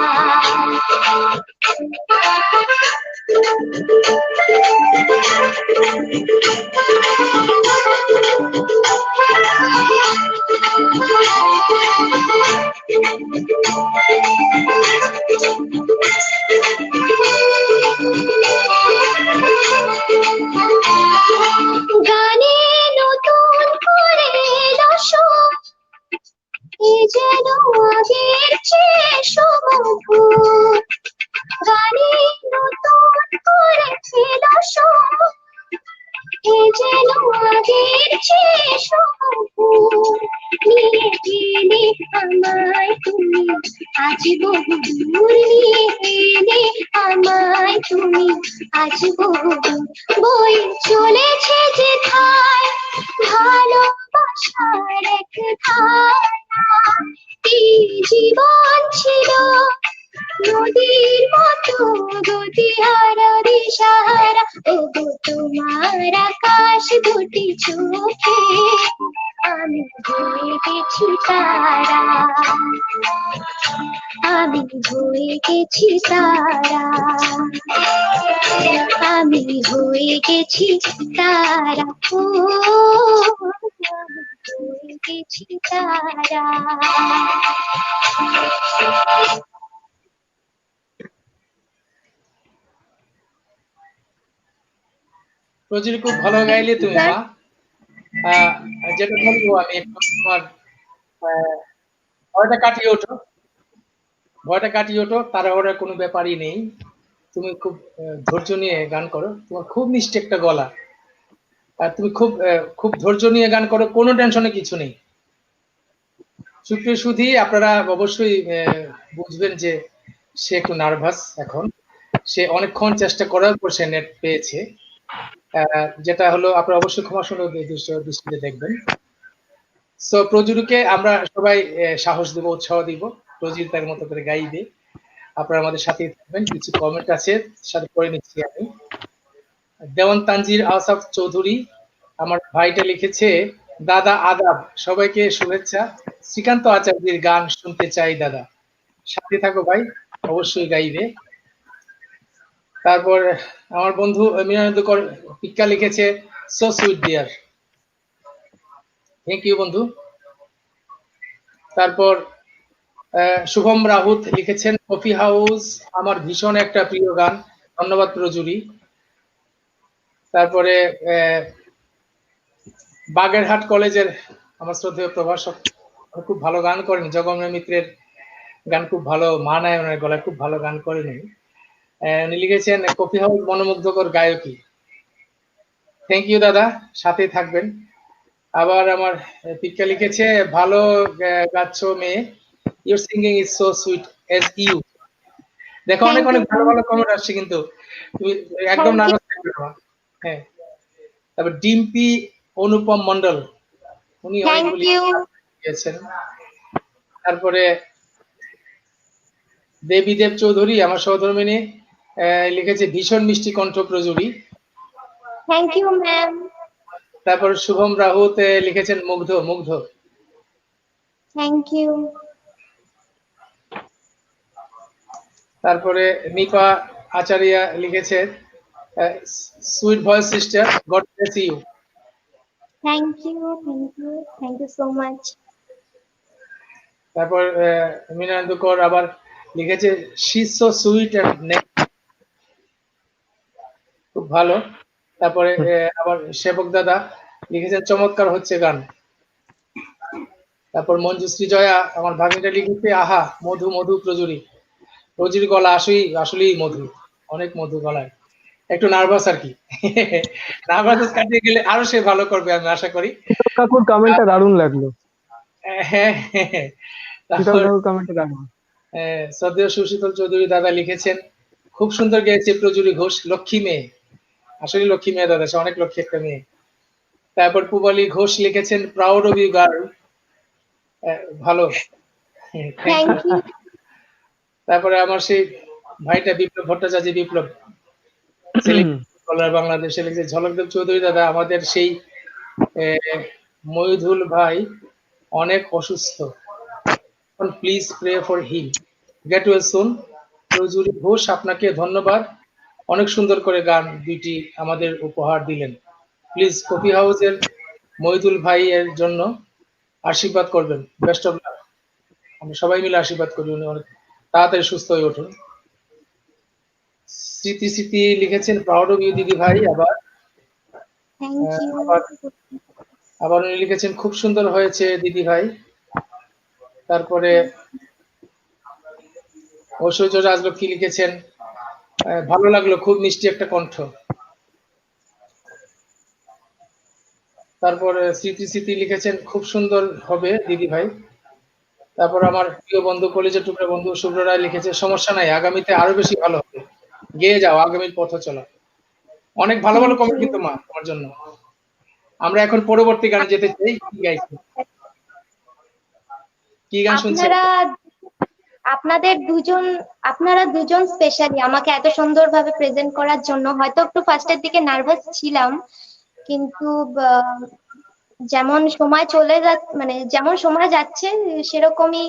গানে নতুন করে এলো যেন আগের চেয়ে সমধুর, গানে নতুন করে ফেল সুর, এ যেন আগের চেয়ে সমধুর। নিয়ে গেলে আমায় তুমি আজ বহুদূর, নিয়ে গেলে আমায় তুমি আজ বহুদূর। বই চলেছে যেথায় ভালোবাসার এক ধারা, এই জীবন ছিল নদীর মতো গতিহারা দিশাহারা। ওগো তোমার আকাশ দুটি চোখে আমি হয়ে গেছি তারা, আমি হয়ে গেছি তারা, আমি হয়ে গেছি তারা, ও আমি হয়ে গেছি তারা। প্রচুর খুব ভালো গাইলে তুমি মা। যেটা বলবো আমি একটু তোমার ভয়টা কাটিয়ে ওঠো, ভয়টা কাটিয়ে ওঠো, তাড়াহুড়ার কোনো ব্যাপারই নেই। তুমি খুব ধৈর্য নিয়ে গান করো, তোমার খুব মিষ্টি একটা গলা, আর তুমি খুব খুব ধৈর্য নিয়ে গান করো, কোনো টেনশনে কিছু নেই। সুপ্রিয় সুধী, আপনারা অবশ্যই বুঝবেন যে সে একটু নার্ভাস এখন, সে অনেকক্ষণ চেষ্টা করার পর সে নেট পেয়েছে, যেটা হলো আপনারা অবশ্যই ক্ষমাসুন্দর দৃষ্টিতে দেখবেন। সো প্রজুরকে আমরা সবাই সাহস দেব, উৎসাহ দিব, প্রজুর তার মতো করে গাইবে। আপনারা আমাদের সাথে থাকবেন। কিছু কমেন্ট আছে সাথে করে নিচ্ছি আমি। দেওয়ান তানজির আসাফ চৌধুরী আমার ভাইটা লিখেছে, দাদা আদাব, সবাইকে শুভেচ্ছা, শ্রীকান্ত আচার্যের গান শুনতে চাই দাদা। সাথে থাকো ভাই, অবশ্যই গাইবে। তারপর আমার বন্ধু মিনানন্দকর পিক্কা লিখেছে, so sweet dear, thank you বন্ধু। তারপর শুভম রাহুত লিখেছেন, কফি হাউস আমার ভীষণ একটা প্রিয় গান, ধন্যবাদ প্রজুরি। তারপরে বাগেরহাট কলেজের আমার শ্রদ্ধেয় প্রভাষক খুব ভালো গান করেন, জগন্নাথ মিত্রের গান খুব ভালো মানায়, ওনার গলায় খুব ভালো গান করেন উনি লিখেছেন, কফি হাউস মনোমুগ্ধকর গায়কী। থ্যাংক ইউ দাদা, সাথেই থাকবেন। আবার আমার পিক্কা লিখেছে, ভালো গাচ্ছ মেয়ে, your singing is so sweet as you. দেখো অনেক অনেক ভালো ভালো কমেন্ট আসছে, কিন্তু তুমি একদম নার্ভাস থাকবে না। হ্যাঁ, তারপর ডিম্পি অনুপম মন্ডল, উনি অনেকগুলি দিয়েছেন। তারপরে দেবীদেব চৌধুরী আমার সহধর্মিনী লিখেছে, ভীষণ মিষ্টি কণ্ঠ প্রজুরি। Thank you ma'am. তারপর শুভম রাহুত লিখেছেন, মুগ্ধ মুগ্ধ। Thank you. তারপরে নিপা আচারিয়া লিখেছে, sweet voice sister, god bless you. Thank you, thank you, thank you so much. তারপর মিনান্দকর আবার লিখেছে, শি সো সুইট এন্ড খুব ভালো। তারপরে আবার সেবক দাদা লিখেছেন, চমৎকার হচ্ছে গান। তারপর মঞ্জুশ্রী জয়া আমার ভাগিনটা লিখেছে, আহা মধু মধু প্রজুরি। প্রজুরি গলা আসলেই মধু, অনেক মধু গলায়, একটু নার্ভাস আর কি। নার্ভাস কাটিয়ে গেলে আরো সে ভালো করবে আমি আশা করি। কাকুর কমেন্টটা দারুণ লাগলো। হ্যাঁ, তারপর কমেন্টটা দারুণ। শ্রদ্ধেয় সুশীতল চৌধুরী দাদা লিখেছেন, খুব সুন্দর গেয়েছে প্রজুরি ঘোষ, লক্ষ্মী মেয়ে। আসলে লক্ষ্মী মেয়ে দাদা, সে অনেক লক্ষ্মী একটা মেয়ে। তারপর পুবালি ঘোষ লিখেছেন, প্রাউড অফ ইউ গার্ল, ভালো। তারপরে আমার সেই ভাইটা বিপ্লব ভট্টাচার্য, বিপ্লব বাংলাদেশে লিখেছে, ঝলকদেব চৌধুরী দাদা আমাদের সেই মহিদুল ভাই অনেক অসুস্থ, please pray for him, get well soon. Prajuri Ghosh আপনাকে ধন্যবাদ, অনেক সুন্দর করে গান দুইটি আমাদের উপহার দিলেন। প্লিজ কফি হাউসের মহিদুল ভাই এর জন্য আশীর্বাদ করবেন, বেস্ট অফ লাক। আমরা সবাই মিলে আশীর্বাদ করি উনি অনেক তাড়াতাড়ি সুস্থ হয়ে উঠুন। স্মৃতি স্মৃতি লিখেছেন, প্রাউড অফ ইউ দিদি ভাই। আবার উনি লিখেছেন, খুব সুন্দর হয়েছে দিদি ভাই। তারপরে ঐশ্বর্য রাজলক্ষ্মী লিখেছেন ভালো লাগলো, খুব মিষ্টি একটা কণ্ঠ। তারপরে স্মৃতি স্মৃতি লিখেছেন খুব সুন্দর হবে দিদি ভাই। তারপর আমার প্রিয় বন্ধু কলেজের টুকরা বন্ধু শুভ্র রায় লিখেছে সমস্যা নাই, আগামীতে আরো বেশি ভালো হবে, গেয়ে যাও, আগামীর পথ চলো। অনেক ভালো ভালো Thank কমেন্ট you. কিন্তু মা তোমার জন্য। আমরা এখন পরবর্তী গানে যেতে চাই। কি গাইছি, কি গান শুনছেন? আপনারা দুজন স্পেশালি আমাকে এত সুন্দরভাবে প্রেজেন্ট করার জন্য। হয়তো একটু ফার্স্টের দিকে নার্ভাস ছিলাম, কিন্তু যেমন সময় মানে যেমন সময় যাচ্ছে সেরকমই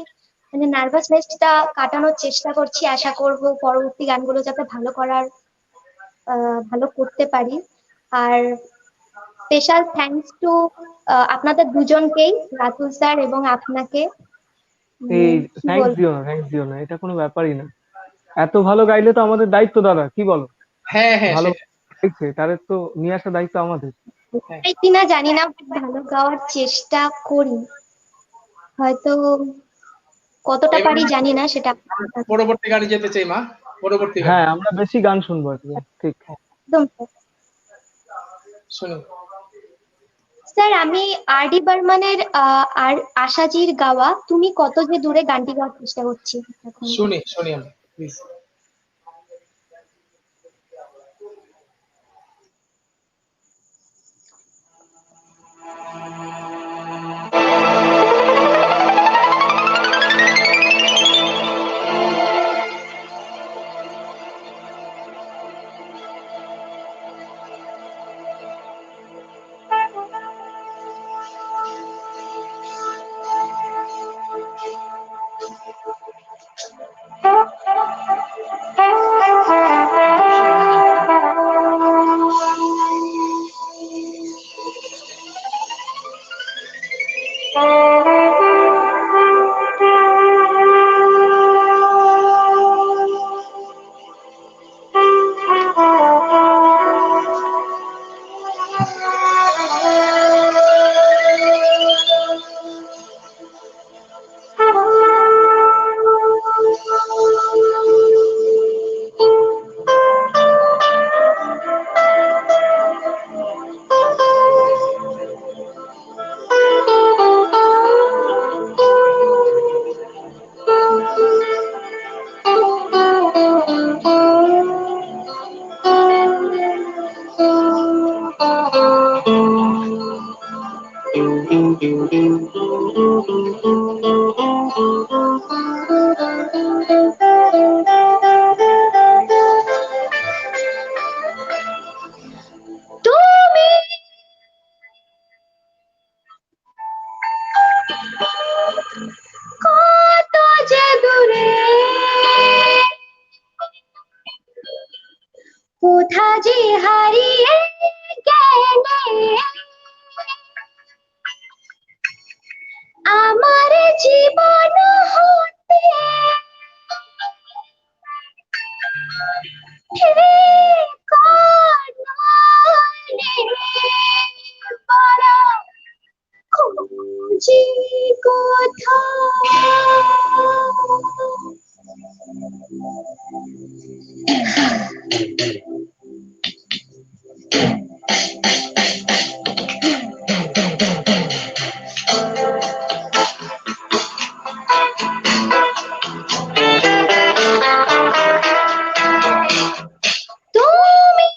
মানে নার্ভাসনেসটা কাটানোর চেষ্টা করছি। আশা করব পরবর্তী গানগুলো যাতে ভালো করতে পারি। আর স্পেশাল থ্যাঙ্কস টু আপনাদের দুজনকেই, রাতুল স্যার এবং আপনাকে। এই কি থ্যাঙ্কস বলবো, দিও না, থ্যাঙ্কস দিও না, এটা কোনো ব্যাপারই না। এত ভালো গাইলে তো আমাদের দায়িত্ব দাদা, কি বলো? হ্যাঁ হ্যাঁ ভালো সেটা, গাইছে তাদের তো নিয়ে আসা দায়িত্ব আমাদের। হ্যাঁ। তাই কিনা জানি না, ভালো গাওয়ার চেষ্টা করি, হয়তো কতটা এবার পারি জানি না সেটা। পরবর্তী গানে যেতে চাই মা, পরবর্তী গান হ্যাঁ, আমরা বেশি গান শুনবো আজকে, ঠিক। একদম শুনুন। স্যার, আমি আর.ডি. বর্মনের আর আশাজির গাওয়া তুমি কত যে দূরে গানটি গাওয়ার চেষ্টা করছি এখন। শুনি শুনি আমি প্লিজ। তুমি কত যে দূরে, কোথা যে হারিয়ে গেলে, আমার জীবন হতে হে কাননে বড় খুঁজি কোথাও। তুমি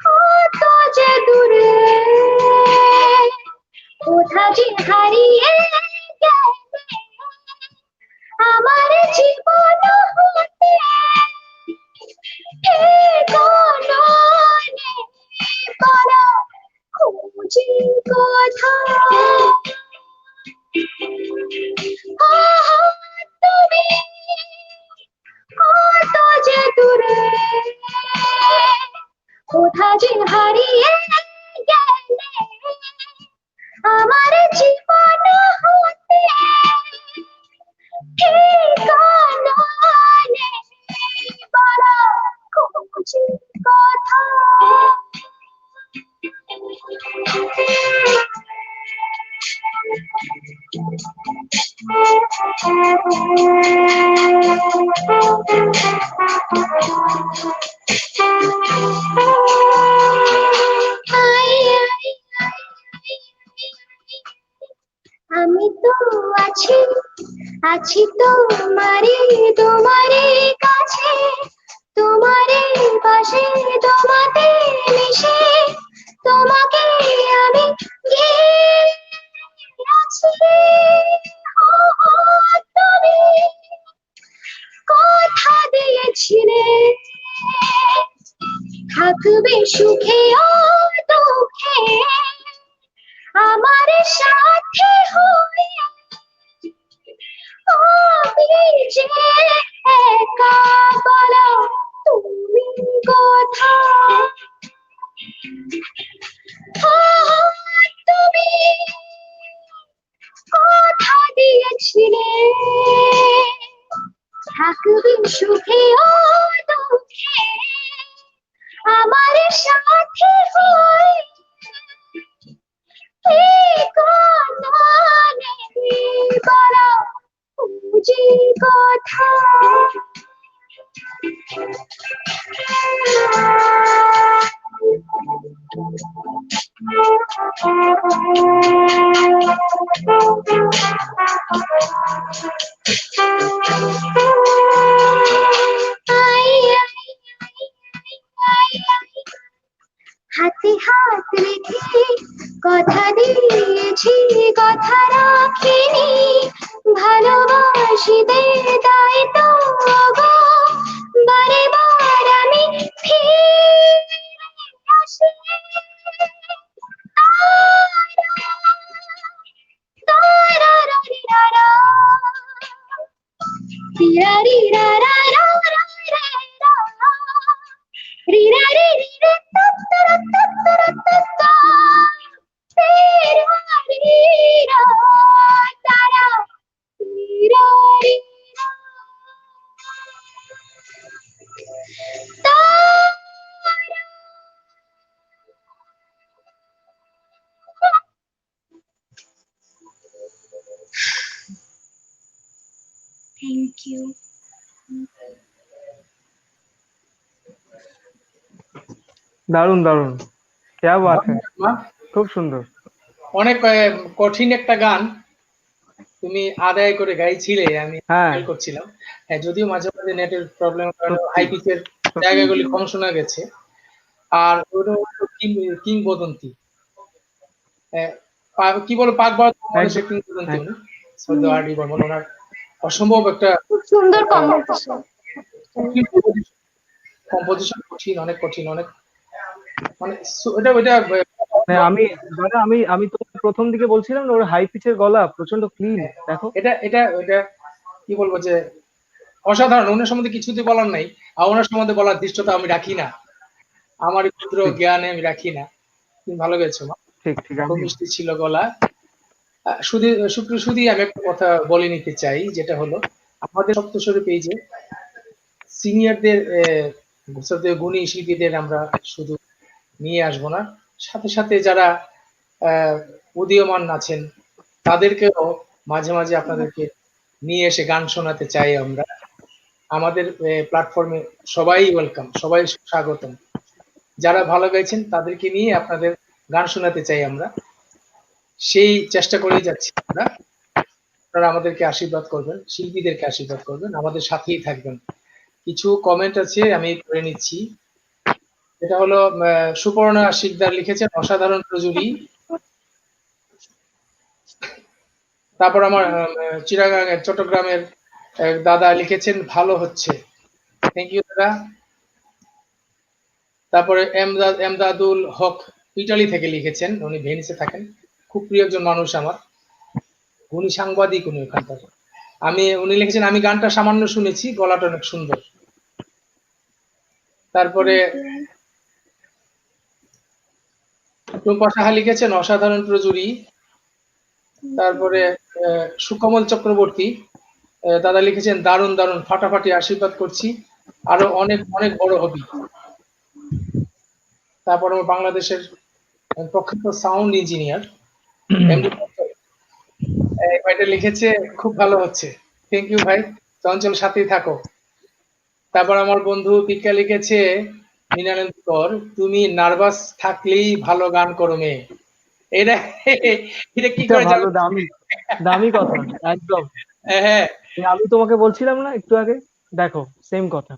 কত যে দূরে, কোথা যে হারিয়ে গেলে, আমার জীবন হতে হে কাননে বড় খুঁজি কোথাও। তুমি কত যে দূরে, কোথা যে হারিয়ে গেলে, আমার জীবন হতে হে কাননে বড় খুঁজি কোথাও। আমি তো আছি আছি তোমারে কাছে, তোমারে পাশে, তোমাতে মিশে, তোমাকে আমি আছি। তুমি কথা দিয়েছিলে থাকবে সুখে ও দুঃখে, আমার সাথে হয়ে। আমি যে একা বলো তুমি কোথায়? তুমি কথা দিয়েছিলে থাকবে সুখে ও দুঃখে, আমার সাথে হয়ে। বলো যে কথা। হাতে হাত রেখে কথা দিয়েছি, কথা রাখিনি, ভালোবাসিতে তাই তো গো বারে বার আমি ফিরে আসি। Thank you. দারুণ দারুণ, क्या बात है, মা, খুব সুন্দর। অনেক কঠিন একটা গান তুমি আদায় করে গাইছিলে, আমি হ্যাঁ। ফিল করছিলাম। হ্যাঁ, যদিও মাঝে মাঝে নেটের প্রবলেমের কারণে সত্যি। হাই পিচের জায়গাগুলি কম শোনা গেছে। আর ওটা হলো কিংবদন্তি, কি বলো পাকবাজ মানুষের কিংবদন্তি উনি শ্রদ্ধা আর ডি বর্মন। ওনার অসম্ভব একটা খুব সুন্দর কম্পোজিশন। কম্পোজিশন কঠিন, অনেক কঠিন, অনেক মানে এটা ওইটা আমি আমি তো প্রথম দিকে বলছিলাম না, ওর হাই পিচের গলা প্রচন্ড ক্লিন। দেখো এটা এটা ওইটা কি বলবো যে অসাধারণ। ওনার সম্বন্ধে কিছুতে বলার নাই, আর ওনার সম্বন্ধে বলার দৃষ্টতা আমি রাখি না, আমার ক্ষুদ্র জ্ঞানে আমি রাখি না। তুমি ভালো গেছো মা, ঠিক ঠিক। খুব মিষ্টি ছিল গলা। শুধু আমি একটা কথা বলে নিতে চাই, যেটা হলো আমাদের সপ্তস্বরী পেজে সিনিয়রদের গুণী শিল্পীদের আমরা শুধু নিয়ে আসবো না, সাথে সাথে যারা উদীয়মান আছেন তাদেরকেও মাঝে মাঝে আপনাদেরকে নিয়ে এসে গান শোনাতে চাই আমরা। আমাদের প্ল্যাটফর্মে সবাই ওয়েলকাম, সবাই স্বাগতম। যারা ভালো গাইছেন তাদেরকে নিয়ে আপনাদের গান শোনাতে চাই আমরা, সেই চেষ্টা করেই যাচ্ছি আমরা। আপনারা আমাদেরকে আশীর্বাদ করবেন, শিল্পীদেরকে আশীর্বাদ করবেন, আমাদের সাথেই থাকবেন। কিছু কমেন্ট আছে আমি পড়ে নিচ্ছি। এটা হলো সুপর্ণা শিকদার লিখেছেন অসাধারণ প্রজুরি। তারপর আমার চিরাগাং চট্টগ্রামের দাদা লিখেছেন ভালো হচ্ছে, থ্যাংক ইউ দাদা। তারপরে এমদাদুল হক ইটালি থেকে লিখেছেন, উনি ভেনিসে থাকেন, খুব প্রিয় একজন মানুষ আমার, উনি সাংবাদিক, উনি ওখানকার। উনি লিখেছেন আমি গানটা সামান্য শুনেছি, গলাটা অনেক সুন্দর। তারপরে টুম্পা সাহা লিখেছেন অসাধারণ প্রজুরি। তারপরে সুকমল চক্রবর্তী দাদা লিখেছেন দারুণ দারুণ, ফাটাফাটি, আশীর্বাদ করছি, আরো অনেক অনেক বড় হবি। তারপর আমার বাংলাদেশের প্রখ্যাত সাউন্ড ইঞ্জিনিয়ার এই ভাইটা লিখেছে খুব ভালো হচ্ছে। থ্যাংক ইউ ভাই, চঞ্চল সাথেই থাকো। তারপর আমার বন্ধু পিকা লিখেছে মৃণালিনীকর, তুমি নার্ভাস থাকলেই ভালো গান করো মেয়ে। এটা এটা কি এটা করে ভালো, জানো? দামি দামি কথা একদম। হ্যাঁ, আমি তোমাকে বলছিলাম না একটু আগে, দেখো সেম কথা।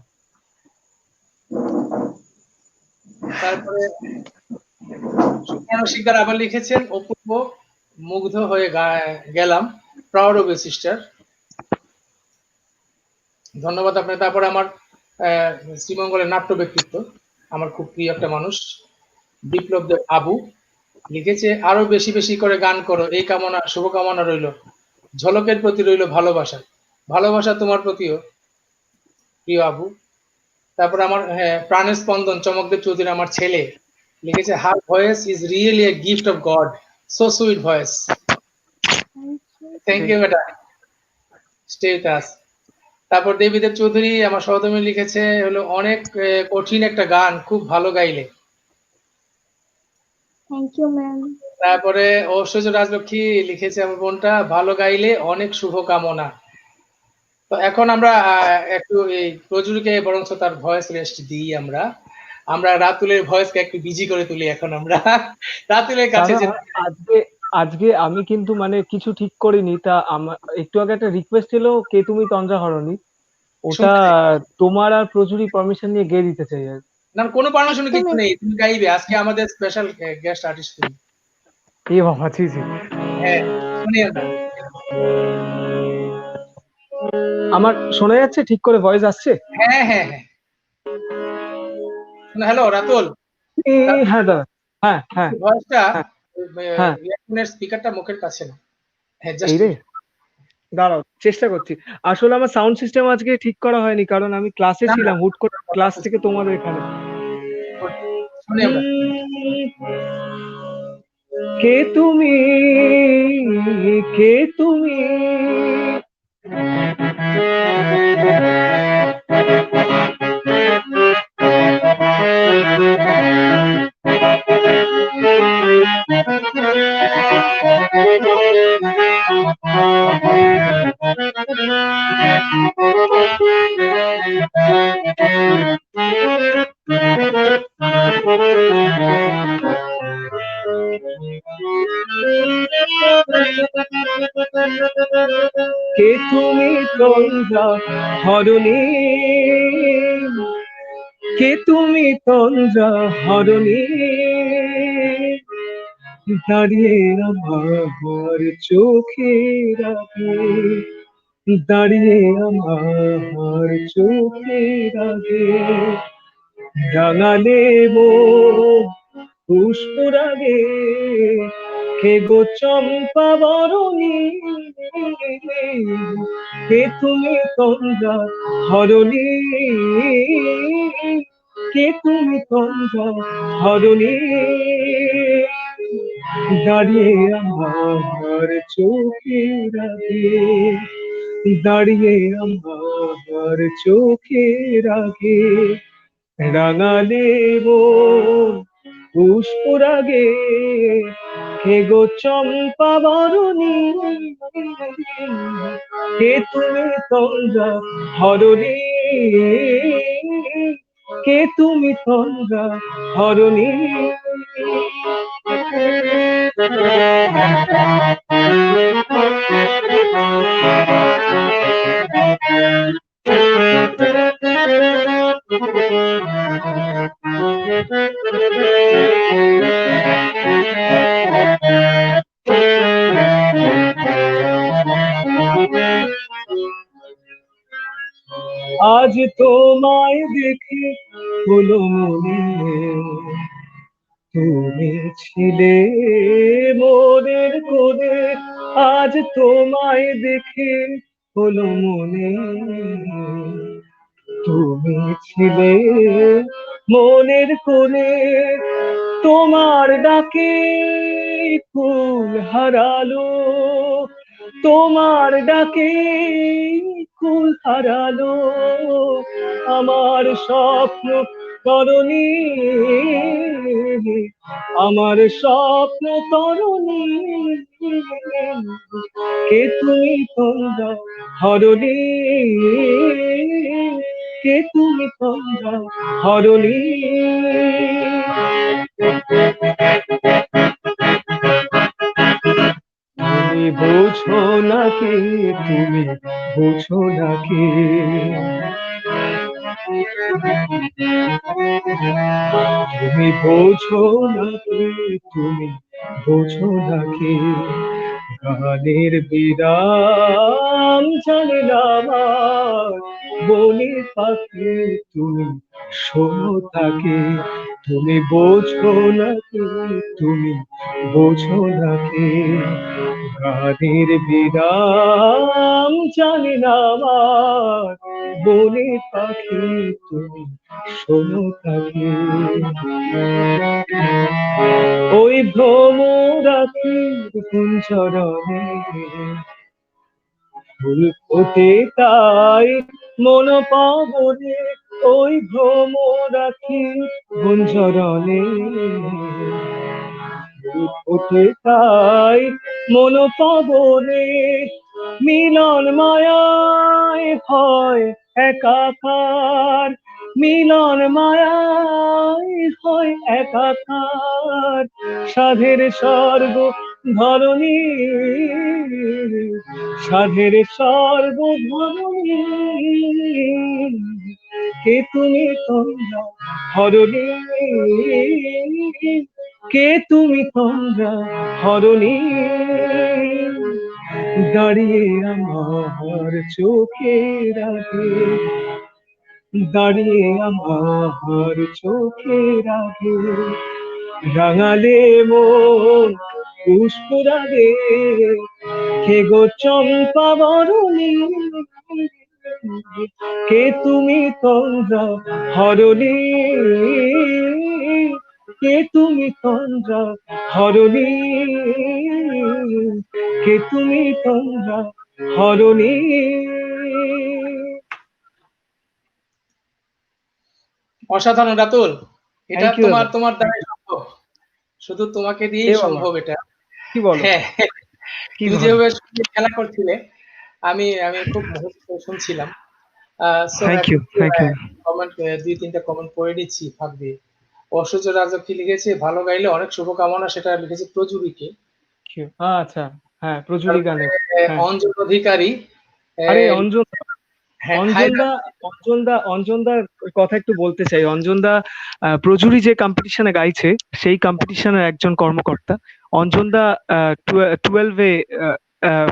তারপরে সুপর্ণ শিকদার আবার লিখেছেন অপূর্ব, মুগ্ধ হয়ে গেলাম, প্রাউড অফ ইউ সিস্টার। ধন্যবাদ আপনার। তারপরে আমার শ্রীমঙ্গলের নাট্য ব্যক্তিত্ব, আমার খুব প্রিয় একটা মানুষ, বিপ্লব দেব আবু লিখেছে আরো বেশি বেশি করে গান করো, এই কামনা, শুভকামনা রইল। ঝলকের প্রতি রইল ভালোবাসা, ভালোবাসা তোমার প্রতিও প্রিয় আবু। তারপর আমার প্রাণের স্পন্দন চমকদেব চৌধুরী আমার ছেলে লিখেছে her voice is really a gift of god, so sweet voice. Thank you বেটা, স্টে উইথ আস। তারপর দেবীদেব চৌধুরী আমার সহধর্মী লিখেছে হলো অনেক কঠিন একটা গান, খুব ভালো গাইলে। Thank you ma'am. তারপরে ঐশ্বর্য রাজলক্ষ্মী লিখেছে আমার বোনটা ভালো গাইলে, অনেক শুভকামনা। তো এখন আমরা একটু এই প্রজুরকে বরং তার ভয়েস রেস্ট দিই। আমরা আমরা রাতুলের ভয়েসকে একটু বিজি করে তুলি এখন আমরা রাতুলের কাছে যে আজকে আজকে আমি কিন্তু মানে কিছু ঠিক করিনি, তা আমার একটু আগে একটা রিকোয়েস্ট এলো কে তুমি তন্দ্রা হরণী, ওটা শুনতে চাই। তোমার আর প্রচুরই পারমিশন নিয়ে গেয়ে দিতে চাই আর কি। না কোনো পারমিশন কিছু একদম নেই, তুমি গাইবে আজকে আমাদের স্পেশাল গেস্ট আর্টিস্ট তুমি। এ বাবা, ছি ছি। হ্যাঁ, শুনি আমরা। আমার শোনা যাচ্ছে ঠিক করে, ভয়েস আসছে? হ্যাঁ হ্যাঁ হ্যাঁ, হ্যালো রাতুল, হ্যাঁ দাদা, হ্যাঁ হ্যাঁ ভয়েসটা হ্যাঁ হ্যাঁ। ইয়ারফোনের স্পিকারটা মুখের কাছে না। হ্যাঁ এই জাস্ট রে, দাঁড়াও চেষ্টা করছি। আসলে আমার সাউন্ড সিস্টেম আজকে ঠিক করা হয়নি, কারণ আমি ক্লাসে ছিলাম, হুট করে ক্লাস থেকে তোমাদের এখানে। শুনি আমরা। কে তুমি, কে তুমি, কে তুমি তন্দ্রা হরণী, কে তুমি তন্দ্রা হরণী, দাঁড়িয়ে আমার চোখের আগে, দাঁড়িয়ে আমার চোখের আগে, রাঙালে পুষ্পরাগে, কে গো চম্পা বরণী, কে তুমি তন্দ্রা হরণী, কে তুমি তন্দ্রা হরণী, দাঁড়িয়ে আমার চোখের আগে, দাঁড়িয়ে আমার চোখের আগে, রাঙালে পুষ্পরাগে, কে গো চম্পা বরণী, কে তুমি তন্দ্রা হরণী, কে তুমি তন্দ্রা হরণী। আজ তোমায় দেখে হলো মনে, তুমি ছিলে মোদের কোণে, আজ তোমায় দেখে হলো মনে, তুমি ছিলে মনের কোণে, তোমার ডাকে ফুল হারালো, তোমার ডাকে ফুল হারালো, আমার স্বপ্ন তরণী, আমার স্বপ্ন তরণী, কে তুমি তোমরা হরণী, কে তুমি তোমরা হরণী। তুমি বোঝো নাকি, তুমি বোঝো নাকি, তুমি বোঝো নাকি, তুমি বোঝো নাকি, গানের বিরাম জানে না আমার বনে পাখি, তুমি শোনো তাকে। তুমি বোঝো নাকি, তুমি বোঝো নাকি, গানের বিরাম জানে না আমার বনে পাখি, তুমি শোনো তাকে। ওই ভ্রমরাখির গুঞ্জরণে ফুল ফোটে তাই মন পাবনে, ওই ভ্রমরাখির গুঞ্জরণে ফুল ফোটে তাই মন পাবনে। মিলন মায়ায় হয় একাকার, মিলন মায়ায় হয় একাকার, সাধের স্বর্গ ধরণী, সাধের স্বর্গ ধরণী, কে তুমি তোমরা হরণী, কে তুমি তোমরা হরণী। দাঁড়িয়ে আমার চোখের আগে, দাঁড়িয়ে আমার চোখের আগে, রাঙালে মন পুষ্পরাগে, কে গো চম্পা বরণী, কে তুমি তোমরা হরণী, কে তুমি তোমরা হরণী, কে তুমি তোমরা হরণী। অসাধারণ রাতুল, এটা Thank you, তোমার দাদা। তোমার দ্বারাই সম্ভব, শুধু তোমাকে দিয়েই এ বাবা, সম্ভব এটা। কি বলো, হ্যাঁ, কি তুমি বলো। যেভাবে সঙ্গীত খেলা করছিলে আমি আমি খুব মুগ্ধ হয়ে শুনছিলাম। So thank you, thank you. Comment 2-3টা কমেন্ট পড়ে নিচ্ছি ফাঁক দিয়ে। ঐশ্বর্য রাজা কি লিখেছে, ভালো গাইলে অনেক শুভকামনা, সেটা লিখেছে প্রজুরিকে। আচ্ছা, হ্যাঁ, প্রচুরই গানের। হ্যাঁ, অঞ্জন অধিকারী, আরে অঞ্জন, হ্যাঁ, অঞ্জনদা, অঞ্জনদার কথা একটু বলতে চাই। অঞ্জনদা প্রজুরি যে কম্পিটিশনে গাইছে সেই কম্পিটিশনের একজন কর্মকর্তা। অঞ্জনদা 12-এ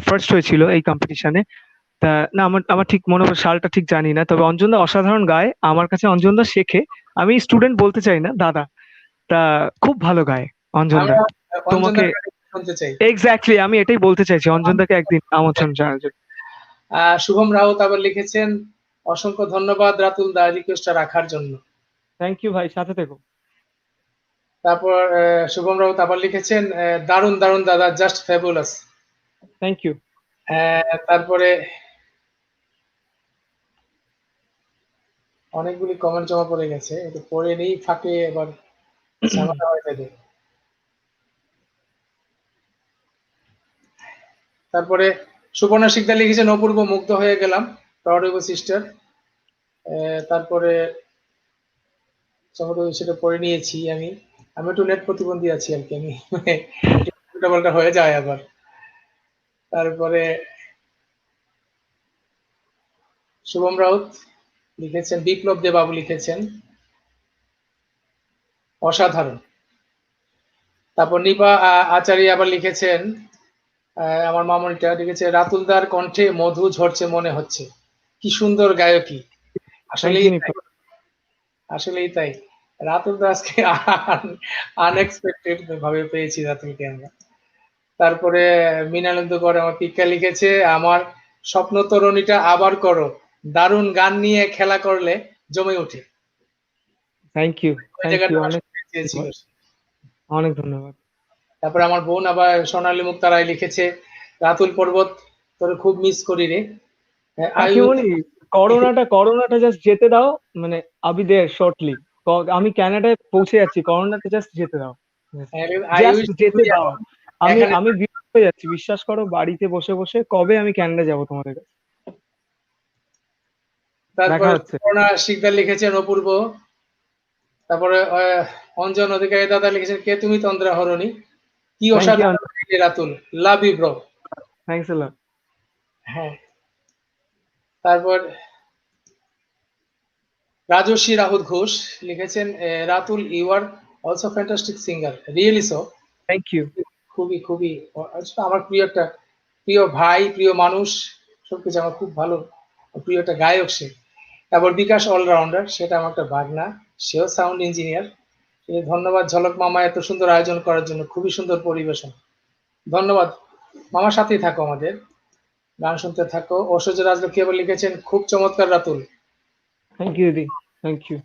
ফার্স্ট হয়েছিল এই কম্পিটিশনে। তা না, আমার আমার ঠিক মনে হয়, সালটা ঠিক জানি না, তবে অঞ্জনদা অসাধারণ গায়। আমার কাছে অঞ্জনদা শেখে, আমি স্টুডেন্ট বলতে চাই না, দাদা। তা খুব ভালো গায় অঞ্জনদা। আমরা তোমাকে অঞ্জনদার গান শুনতে চাই। এক্স্যাক্টলি আমি এটাই বলতে চাইছি, অঞ্জনদাকে একদিন আমন্ত্রণ জানার জন্য। শুভম রাউত আবার লিখেছেন, অসংখ্য ধন্যবাদ রাতুল দা রিকোয়েস্টটা রাখার জন্য। থ্যাংক ইউ ভাই, সাথে থেকো। তারপর শুভম রাউত আবার লিখেছেন, দারুন দারুন দাদা, জাস্ট ফ্যাবুলাস। Thank you. তারপরে অনেকগুলি কমেন্ট জমা পড়ে গেছে, এটা পড়ে নেই, ফাঁকে এবার ঝামেলা হয়ে যাবে। তারপরে সুবর্ণা শিকদার লিখেছেন, অপূর্ব, মুগ্ধ হয়ে গেলাম, প্রাউড অফ সিস্টার। তারপরে সেটা পড়ে নিয়েছি আমি। আমি একটু নেট প্রতিবন্ধী আছি আর কি, আমি উল্টাপাল্টা হয়ে যায় আবার। তারপরে শুভম রাউত লিখেছেন, বিপ্লব দে বাবু লিখেছেন অসাধারণ। তারপর নিপা আচার্য আবার লিখেছেন, আমার মামনিটা লিখেছে, রাতুলদার কণ্ঠে মধু ঝরছে মনে হচ্ছে, কি সুন্দর গায়কী। আসলেই আসলেই তাই, রাতুলদা আজকে আনএক্সপেক্টেড ভাবে পেয়েছি রাতুলকে আমরা। তারপরে মীনানন্দকর আমার পিকা লিখেছে, আমার স্বপ্ন তরুণীটা আবার করো, দারুণ গান নিয়ে খেলা করলে জমে ওঠে। থ্যাংক ইউ, ওই থ্যাংক জায়গাটা ইউ, আমার অনেক শুনতে চেয়েছিল। অনেক ধন্যবাদ। তারপরে আমার বোন আবার সোনালী মুক্তা রায় লিখেছে, রাতুল পর্বত তোর খুব মিস করি রে। আয়ু কাকিমণি, করোনাটা জাস্ট যেতে দাও, মানে আবি দেয়ার শর্টলি। আমি কানাডায় পৌঁছে যাচ্ছি, করোনাটা জাস্ট যেতে দাও, আয়ুষ জাস্ট যেতে দাও। আমি এখানে আমি বিরক্ত হয়ে যাচ্ছি, বিশ্বাস করো, বাড়িতে বসে বসে কবে আমি ক্যানাডা যাব তোমাদের কাছে। দেখা তারপরে হচ্ছে। সুপর্ণা শিকদার লিখেছেন অপূর্ব। তারপরে অঞ্জন অধিকারী দাদা লিখেছেন কে তুমি তন্দ্রা হরণী, কি থ্যাংক ইউ, অসাধারণ Ratul, love you bro. Thanks a lot. হ্যাঁ, তারপর রাজস্বী রাহুল ঘোষ লিখেছেন Ratul you are also fantastic singer, really so. Thank you. খুবই খুবই আসলে আমার প্রিয় একটা প্রিয় ভাই, প্রিয় মানুষ, সবকিছু আমার খুব ভালো প্রিয় একটা গায়ক সে। তারপর বিকাশ অলরাউন্ডার, সেটা আমার একটা ভাগনা, সেও সাউন্ড ইঞ্জিনিয়ার। ধন্যবাদ ঝলক মামা এত সুন্দর আয়োজন করার জন্য, খুবই সুন্দর পরিবেশন, ধন্যবাদ মামার সাথেই থাকো, আমাদের গান শুনতে থাকো। ঐশ্বর্য রাজলক্ষ্মী আবার লিখেছেন খুব চমৎকার রাতুল। থ্যাংক ইউ দিদি, থ্যাংক ইউ।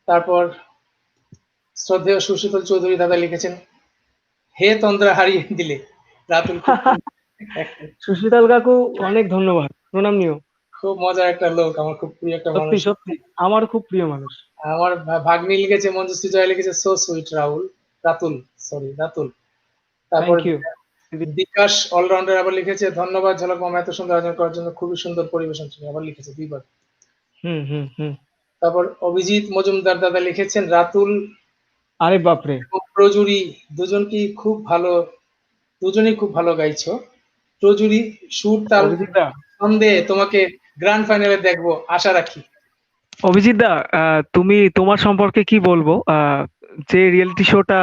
তারপর শ্রদ্ধেয় সুশীতল চৌধুরী দাদা লিখেছেন হে তন্দ্রা হারিয়ে দিলে রাতুল। সুশীতল কাকু অনেক ধন্যবাদ, প্রণাম নিও। খুব মজার একটা লোক, আমার খুব প্রিয় একটা মানুষ। সত্যি সত্যি আমার খুব প্রিয় মানুষ। আমার ভাগ্নি লিখেছে, মঞ্জুশ্রী জয় লিখেছে so sweet Ratul, sorry Ratul. তারপর থ্যাংক ইউ। বিকাশ অলরাউন্ডার আবার লিখেছে ধন্যবাদ ঝলক মামা এত সুন্দর আয়োজন করার জন্য, খুবই সুন্দর পরিবেশন ছিল, আবার লিখেছে দুইবার। হুম হুম হুম। তারপর অভিজিৎ মজুমদার দাদা লিখেছেন রাতুল আরে বাপরে, প্রজুরি দুজনকেই খুব ভালো, দুজনেই খুব ভালো গাইছো। প্রজুরি সুর তাল অভিজিৎ দা, সন্দেহে তোমাকে গ্র্যান্ড ফাইনালে দেখবো আশা রাখি। অভিজিৎ দা, তুমি তোমার সম্পর্কে কি বলবো? যে রিয়েলিটি শোটা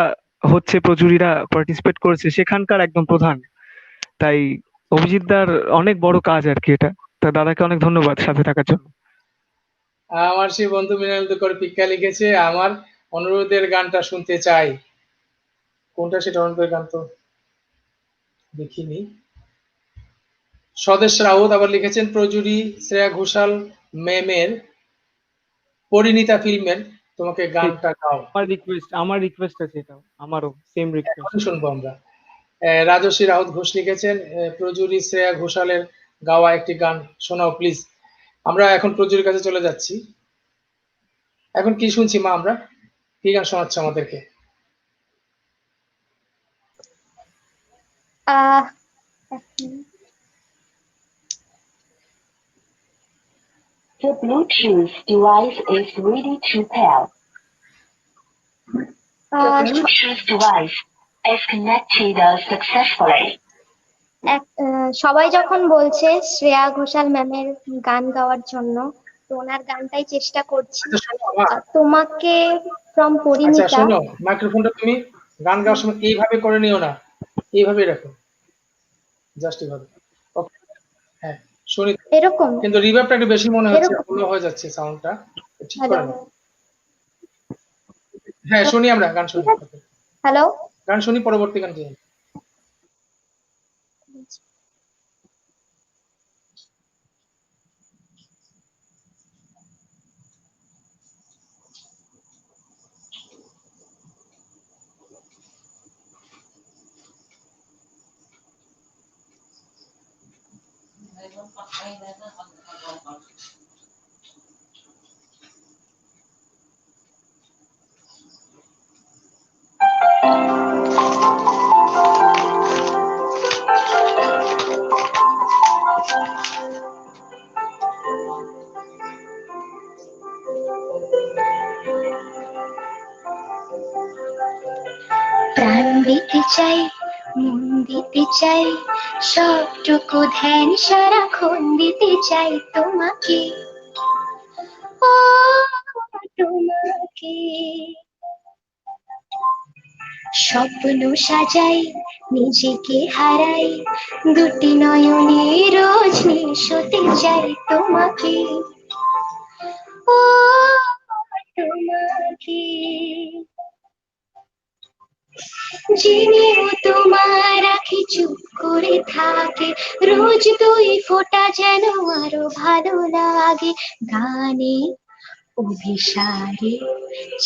হচ্ছে, প্রচুরীরা পার্টিসিপেট করেছে, সেখানকার একদম প্রধান, তাই অভিজিৎ দার অনেক বড় কাজ আর কি এটা। তা দাদাকে অনেক ধন্যবাদ সাথে থাকার জন্য। আমার সেই বন্ধু মৃণাল করে পিক্কা লিখেছে আমার অনুরোধের গানটা শুনতে চাই, কোনটা সেটা অনুরোধের গান তো দেখিনি। স্বদেশ রাউত আবার লিখেছেন প্রজুরি শ্রেয়া ঘোষাল মেমের পরিণীতা ফিল্মের তোমাকে গানটা গাও। আমার রিকোয়েস্ট আছে, এটাও আমারও সেম রিকোয়েস্ট। এখন শুনবো আমরা। রাজস্বী রাউত ঘোষ লিখেছেন প্রজুরি শ্রেয়া ঘোষালের গাওয়া একটি গান শোনাও প্লিজ। আমরা এখন প্রজুরির কাছে চলে যাচ্ছি। এখন কি শুনছি মা, আমরা কি গান শোনাচ্ছ আমাদেরকে? The Bluetooth device is ready to pair. The Bluetooth device is connected successfully. সবাই যখন বলছে শ্রেয়া ঘোষাল ম্যামের গান গাওয়ার জন্য, তো ওনার গানটাই চেষ্টা করছি। তোমাকে ফ্রম আচ্ছা পরিণীতা। শোনো, মাইক্রোফোনটা তুমি গান গাওয়ার সময় এইভাবে করে নিও না, এইভাবে রাখো, জাস্ট এইভাবে। ওকে, হ্যাঁ শুনি এরকম, কিন্তু রিভার্বটা একটু বেশি মনে হচ্ছে, ফলো হয়ে যাচ্ছে সাউন্ডটা, ঠিক করে নাও। হ্যাঁ শুনি, আমরা গান শুনি। হ্যালো, গান শুনি, পরবর্তী গান কি? প্রাণ দিতে চাই, মন দিতে চাই, সবটুকু ধ্যান সারাক্ষণ দিতে চাই তোমাকে, ও তোমাকে। স্বপ্ন সাজাই, নিজেকে হারাই, দুটি নয়নে রোজ নিশোতে চাই তোমাকে, ও তোমাকে। জেনেও তোমার আঁখি চুপ করে থাকে, রোজ দুই ফোঁটা যেন আরো ভালো লাগে। গানে অভিসারে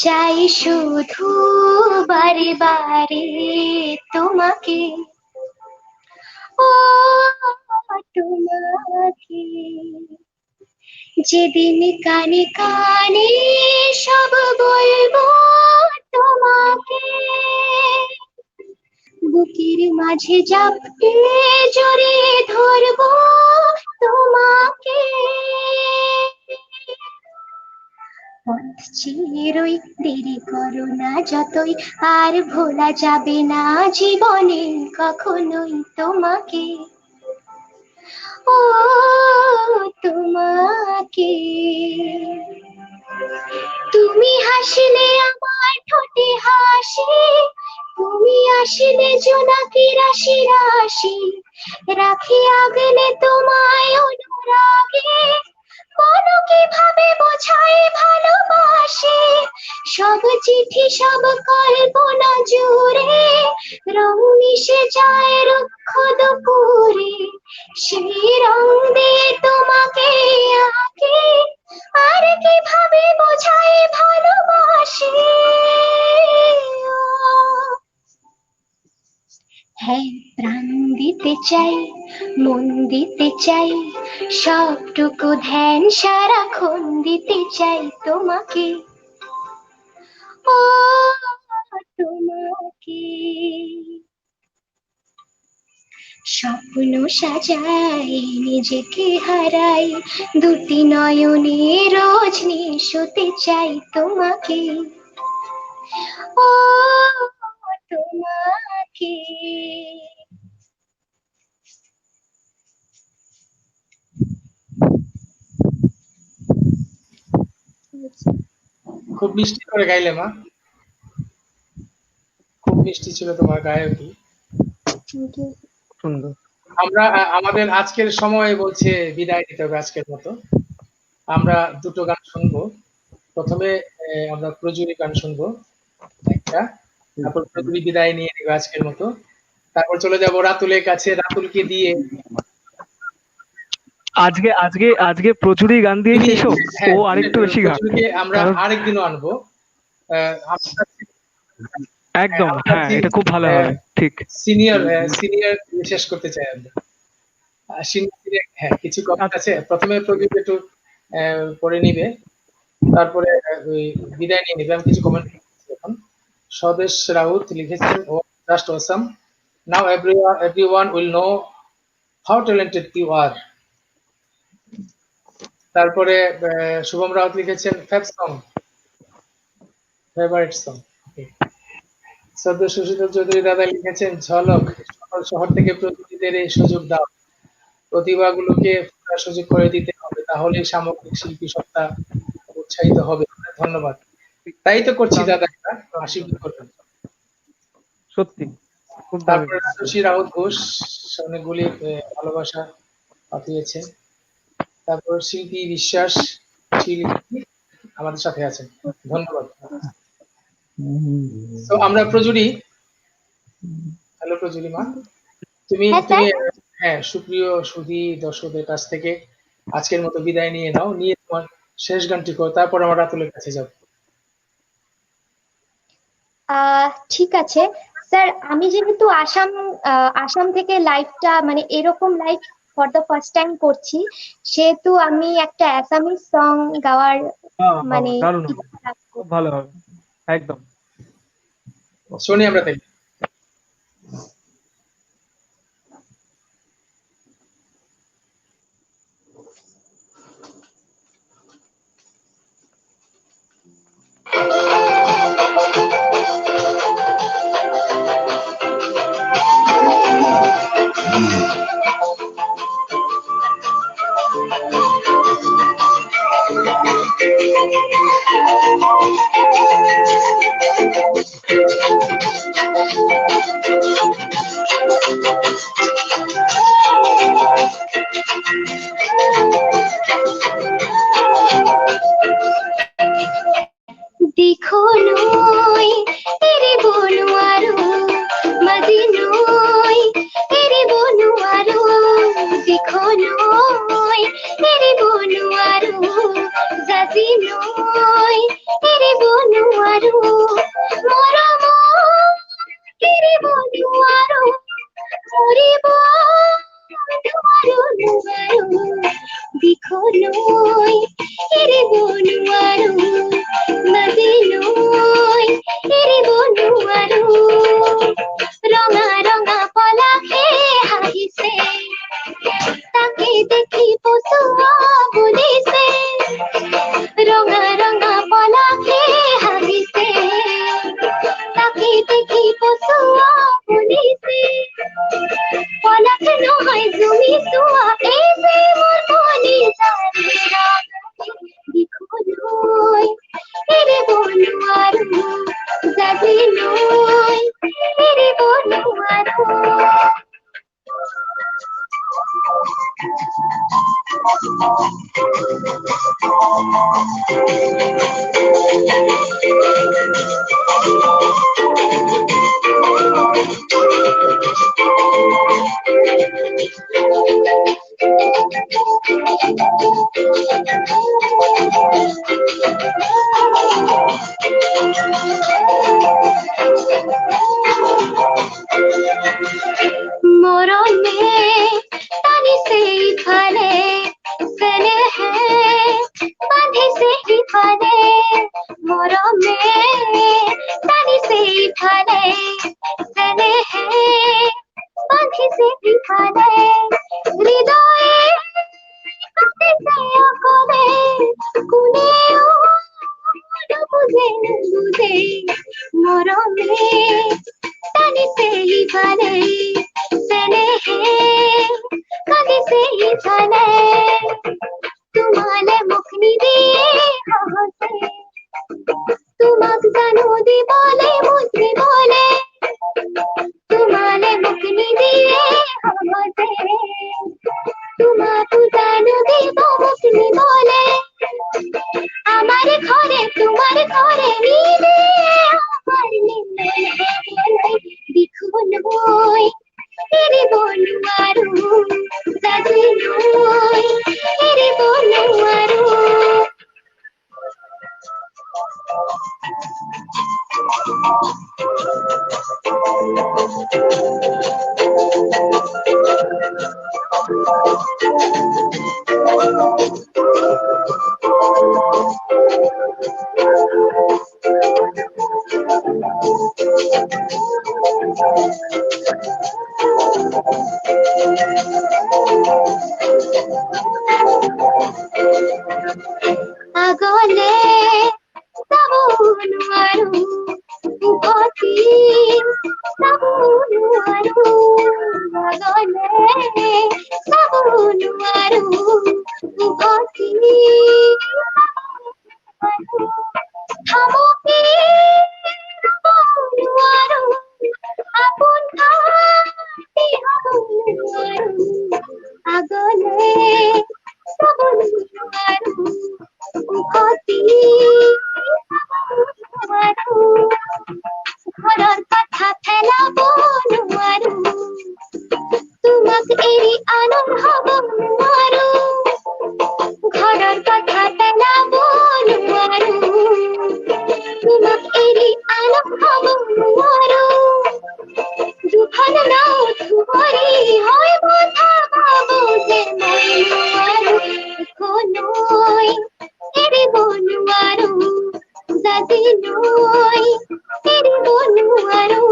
চাই শুধু বারে বারে তোমাকে, ও তোমাকে। যেদিন কানে কানে সব বলবো তোমাকে, বুকের মাঝে জাপটে জড়িয়ে ধরবো তোমাকে, পথ চিরই দেরি করো না যতই, আর ভোলা যাবে না জীবনে কখনোই তোমাকে, ও তোমাকে। তুমি হাসলে আমার ঠোঁটে হাসি, তুমি আসলে জোনাকি রাশি রাশি, রাখি আগলে তোমায় অনুরাগে, বলো কিভাবে বোঝাই ভালোবাসি, সব চিঠি সব কল্পনা জুড়ে রং মিশে যায় রুক্ষ দুপুরে, সেই রং দিয়ে তোমাকে আঁকি, আর কিভাবে বোঝাই ভালোবাসি। হ্যাঁ প্রাণ দিতে চাই, মন দিতে চাই, সবটুকু ধ্যান সারাক্ষণ দিতে চাই তোমাকে, ও তোমাকে। স্বপ্ন সাজাই নিজেকে হারাই, দুটি নয়নে রজনী শুতে চাই তোমাকে, ও তোমাকে। খুব মিষ্টি করে গাইলে মা, খুব মিষ্টি ছিল তোমার গায়কী। সুন্দর। আমরা আমাদের আজকের সময় বলছে বিদায় নিতে হবে আজকের মতো। আমরা দুটো গান শুনবো। প্রথমে আমরা প্রজুরি গান শুনবো একটা, তারপর প্রজুরি বিদায় নিয়ে নেবে আজকের মতো, তারপর চলে যাব রাতুলের কাছে, রাতুলকে দিয়ে আজকে আজকে আজকে প্রচুরই গান দিয়ে শেষ হোক, ও আরেকটু বেশি গান প্রজুরিকে আমরা আরেকদিনও আনবো। একদম, হ্যাঁ এটা খুব ভালো হবে, ঠিক। সিনিয়র শেষ করতে চাই আমরা। হ্যাঁ কিছু কথা আছে, প্রথমে প্রদীপ একটু পড়ে নিবে, তারপরে ওই বিদায় নিয়ে নিবে। আমি কিছু কমেন্ট এখন। স্বদেশ রাউত লিখেছেন, oh just awesome, now everyone will know how talented you are. তারপরে শুভম রাউত লিখেছেন ফেভারিট সং। সদ্য সুশীতল চৌধুরী দাদা লিখেছেন, ঝলক, সকল শহর থেকে প্রতিনিধিদের এই সুযোগ দাও, প্রতিভাগুলোকে সুযোগ করে দিতে হবে, তাহলেই সামগ্রিক শিল্পী সত্তা উৎসাহিত হবে। ধন্যবাদ। তাই তো করছি দাদা, আশীর্বাদ করবেন। সত্যি। তারপরে রাজস্বী রাউত ঘোষ অনেকগুলি ভালোবাসা পাঠিয়েছেন। তারপর শিল্পী বিশ্বাস আমাদের সাথে আছেন, ধন্যবাদ। তো আমরা প্রজুরি, হ্যালো প্রজুরি মা, তুমি হ্যাঁ সুপ্রিয় সুধী দর্শকদের কাছ থেকে আজকের মতো বিদায় নিয়ে নাও, নিয়ে তোমার শেষ গানটি করো, তারপর আমরা রাতুলের কাছে যাব। ঠিক আছে স্যার, আমি যেহেতু আসাম থেকে লাইভটা মানে এরকম live for the first time করছি, সেহেতু আমি একটা অ্যাসামিজ সং গাওয়ার মানে খুব ভালো হবে, একদম শুনি আমরা তাই। देखो नोई तेरे बोनुआरो मदी नोई तेरे बोनुआरो, देखो नोई तेरे बोनुआरो जाजी नोई तेरे बोनुआरो, मोरा मोर तेरे बोनुआरो मोरे बोनुआरो नुआरो, देखो नोई तेरे बोनुआरो मदी नोई तेरे बोनुआरो रंगा মরণে তানি সেই ফালে সেনে হে বাঁধি সেই ফালে মরণে তানি সেই ফালে সেনে হে বাঁধি সেই ফালে হৃদয়ে কাঁদে সে অকলে কোনেও বুঝে বুঝে মরণে তানি সেই ফালে সেনে হে কাঁদে সেই ফালে তোমালে মুখনি দিয়ে হাসে তোমাক জানো দি বলে মুখনি বলে তোমালে মুখনি দিয়ে হাসে তোমাক জানো দিব মুখনি বলে আমার ঘরে তোমার ঘরে নিলে আমার নিলে দেখুন বই তেরে বনু আরু দাদি নই তেরে বনু আরু আগলে সাবুন আরু উভতি সাবুন আরু আগলে সাবুন আরু উভতি হামকি সাবুন আরু আপন কাটি হাবুন আরু আগলে সাবুন আরু উভতি আরু ঘরের কথা ফেলাবো আরু তোমাক এরি আনন্দ হব আরু ঘরের কথা ফেলাবো আরু তোমাক এরি আনন্দ হব আরু দুখন নাও ধুবরি হয় কথা ভাবো যে আরু কোনই এরি বনু আরু দাদি নই তেরে বনু আরু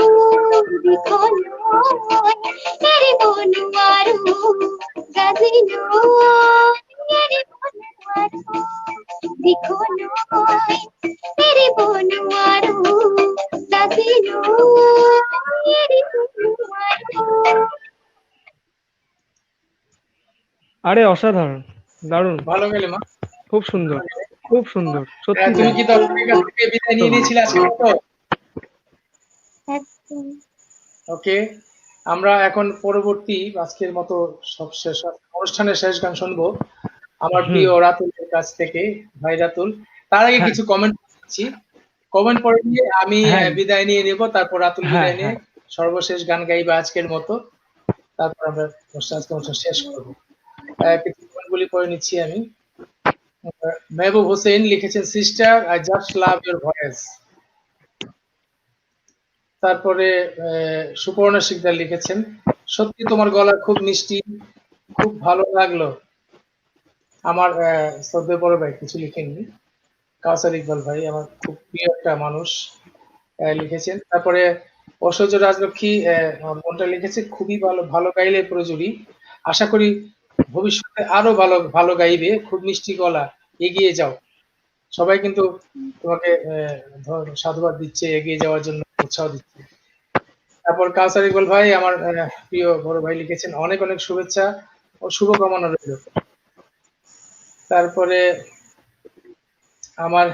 দেখো নই তেরে বনু আরু দাদি নই তেরে বনু আরু দেখো নই তেরে বনু আরু দাদি নই তেরে বনু আরু। আরে অসাধারণ, দারুণ, ভালো গেলে মা। খুব সুন্দর, খুব সুন্দর, সত্যি তুমি তাই। কি দর্শকের কাছ থেকে বিদায় নিয়ে নিয়েছিলে আজকে মতো? ওকে, আমরা এখন পরবর্তী আজকের মতো সব শেষ অনুষ্ঠানের শেষ গান শুনবো আমার প্রিয় রাতুলের কাছ থেকে, ভাই রাতুল। তার আগে কিছু কমেন্ট করছি, কমেন্ট পড়ে নিয়ে আমি হ্যাঁ। বিদায় নিয়ে নেব, তারপর রাতুল হ্যাঁ, বিদায় নিয়ে সর্বশেষ গান গাইবে আজকের মতো, তারপর আমরা আজকের অনুষ্ঠান শেষ করবো। কিছু কমেন্টগুলি পড়ে নিচ্ছি আমি। মেহবুব হোসেন লিখেছেন, sister I just love your voice. তারপরে সুপর্ণা শিকদার লিখেছেন, সত্যি তোমার গলা খুব মিষ্টি, খুব ভালো লাগলো। আমার শ্রদ্ধেয় বড় ভাই কিছু লিখেননি, কাউসার ইকবাল ভাই আমার খুব প্রিয় একটা মানুষ লিখেছেন। তারপরে ঐশ্বর্য রাজলক্ষ্মী আমার বোনটা লিখেছে, খুবই ভালো, ভালো গাইলে প্রজুরি, আশা করি ভবিষ্যতে আরো ভালো ভালো গাইবে, খুব মিষ্টি গলা, এগিয়ে যাও। সবাই কিন্তু তোমাকে সাধুবাদ দিচ্ছে, এগিয়ে যাওয়ার জন্য উৎসাহ দিচ্ছে। তারপর কাউসার ইকবাল ভাই আমার প্রিয় বড় ভাই লিখেছেন, অনেক অনেক শুভেচ্ছা ও শুভকামনা রইল। তারপরে আমার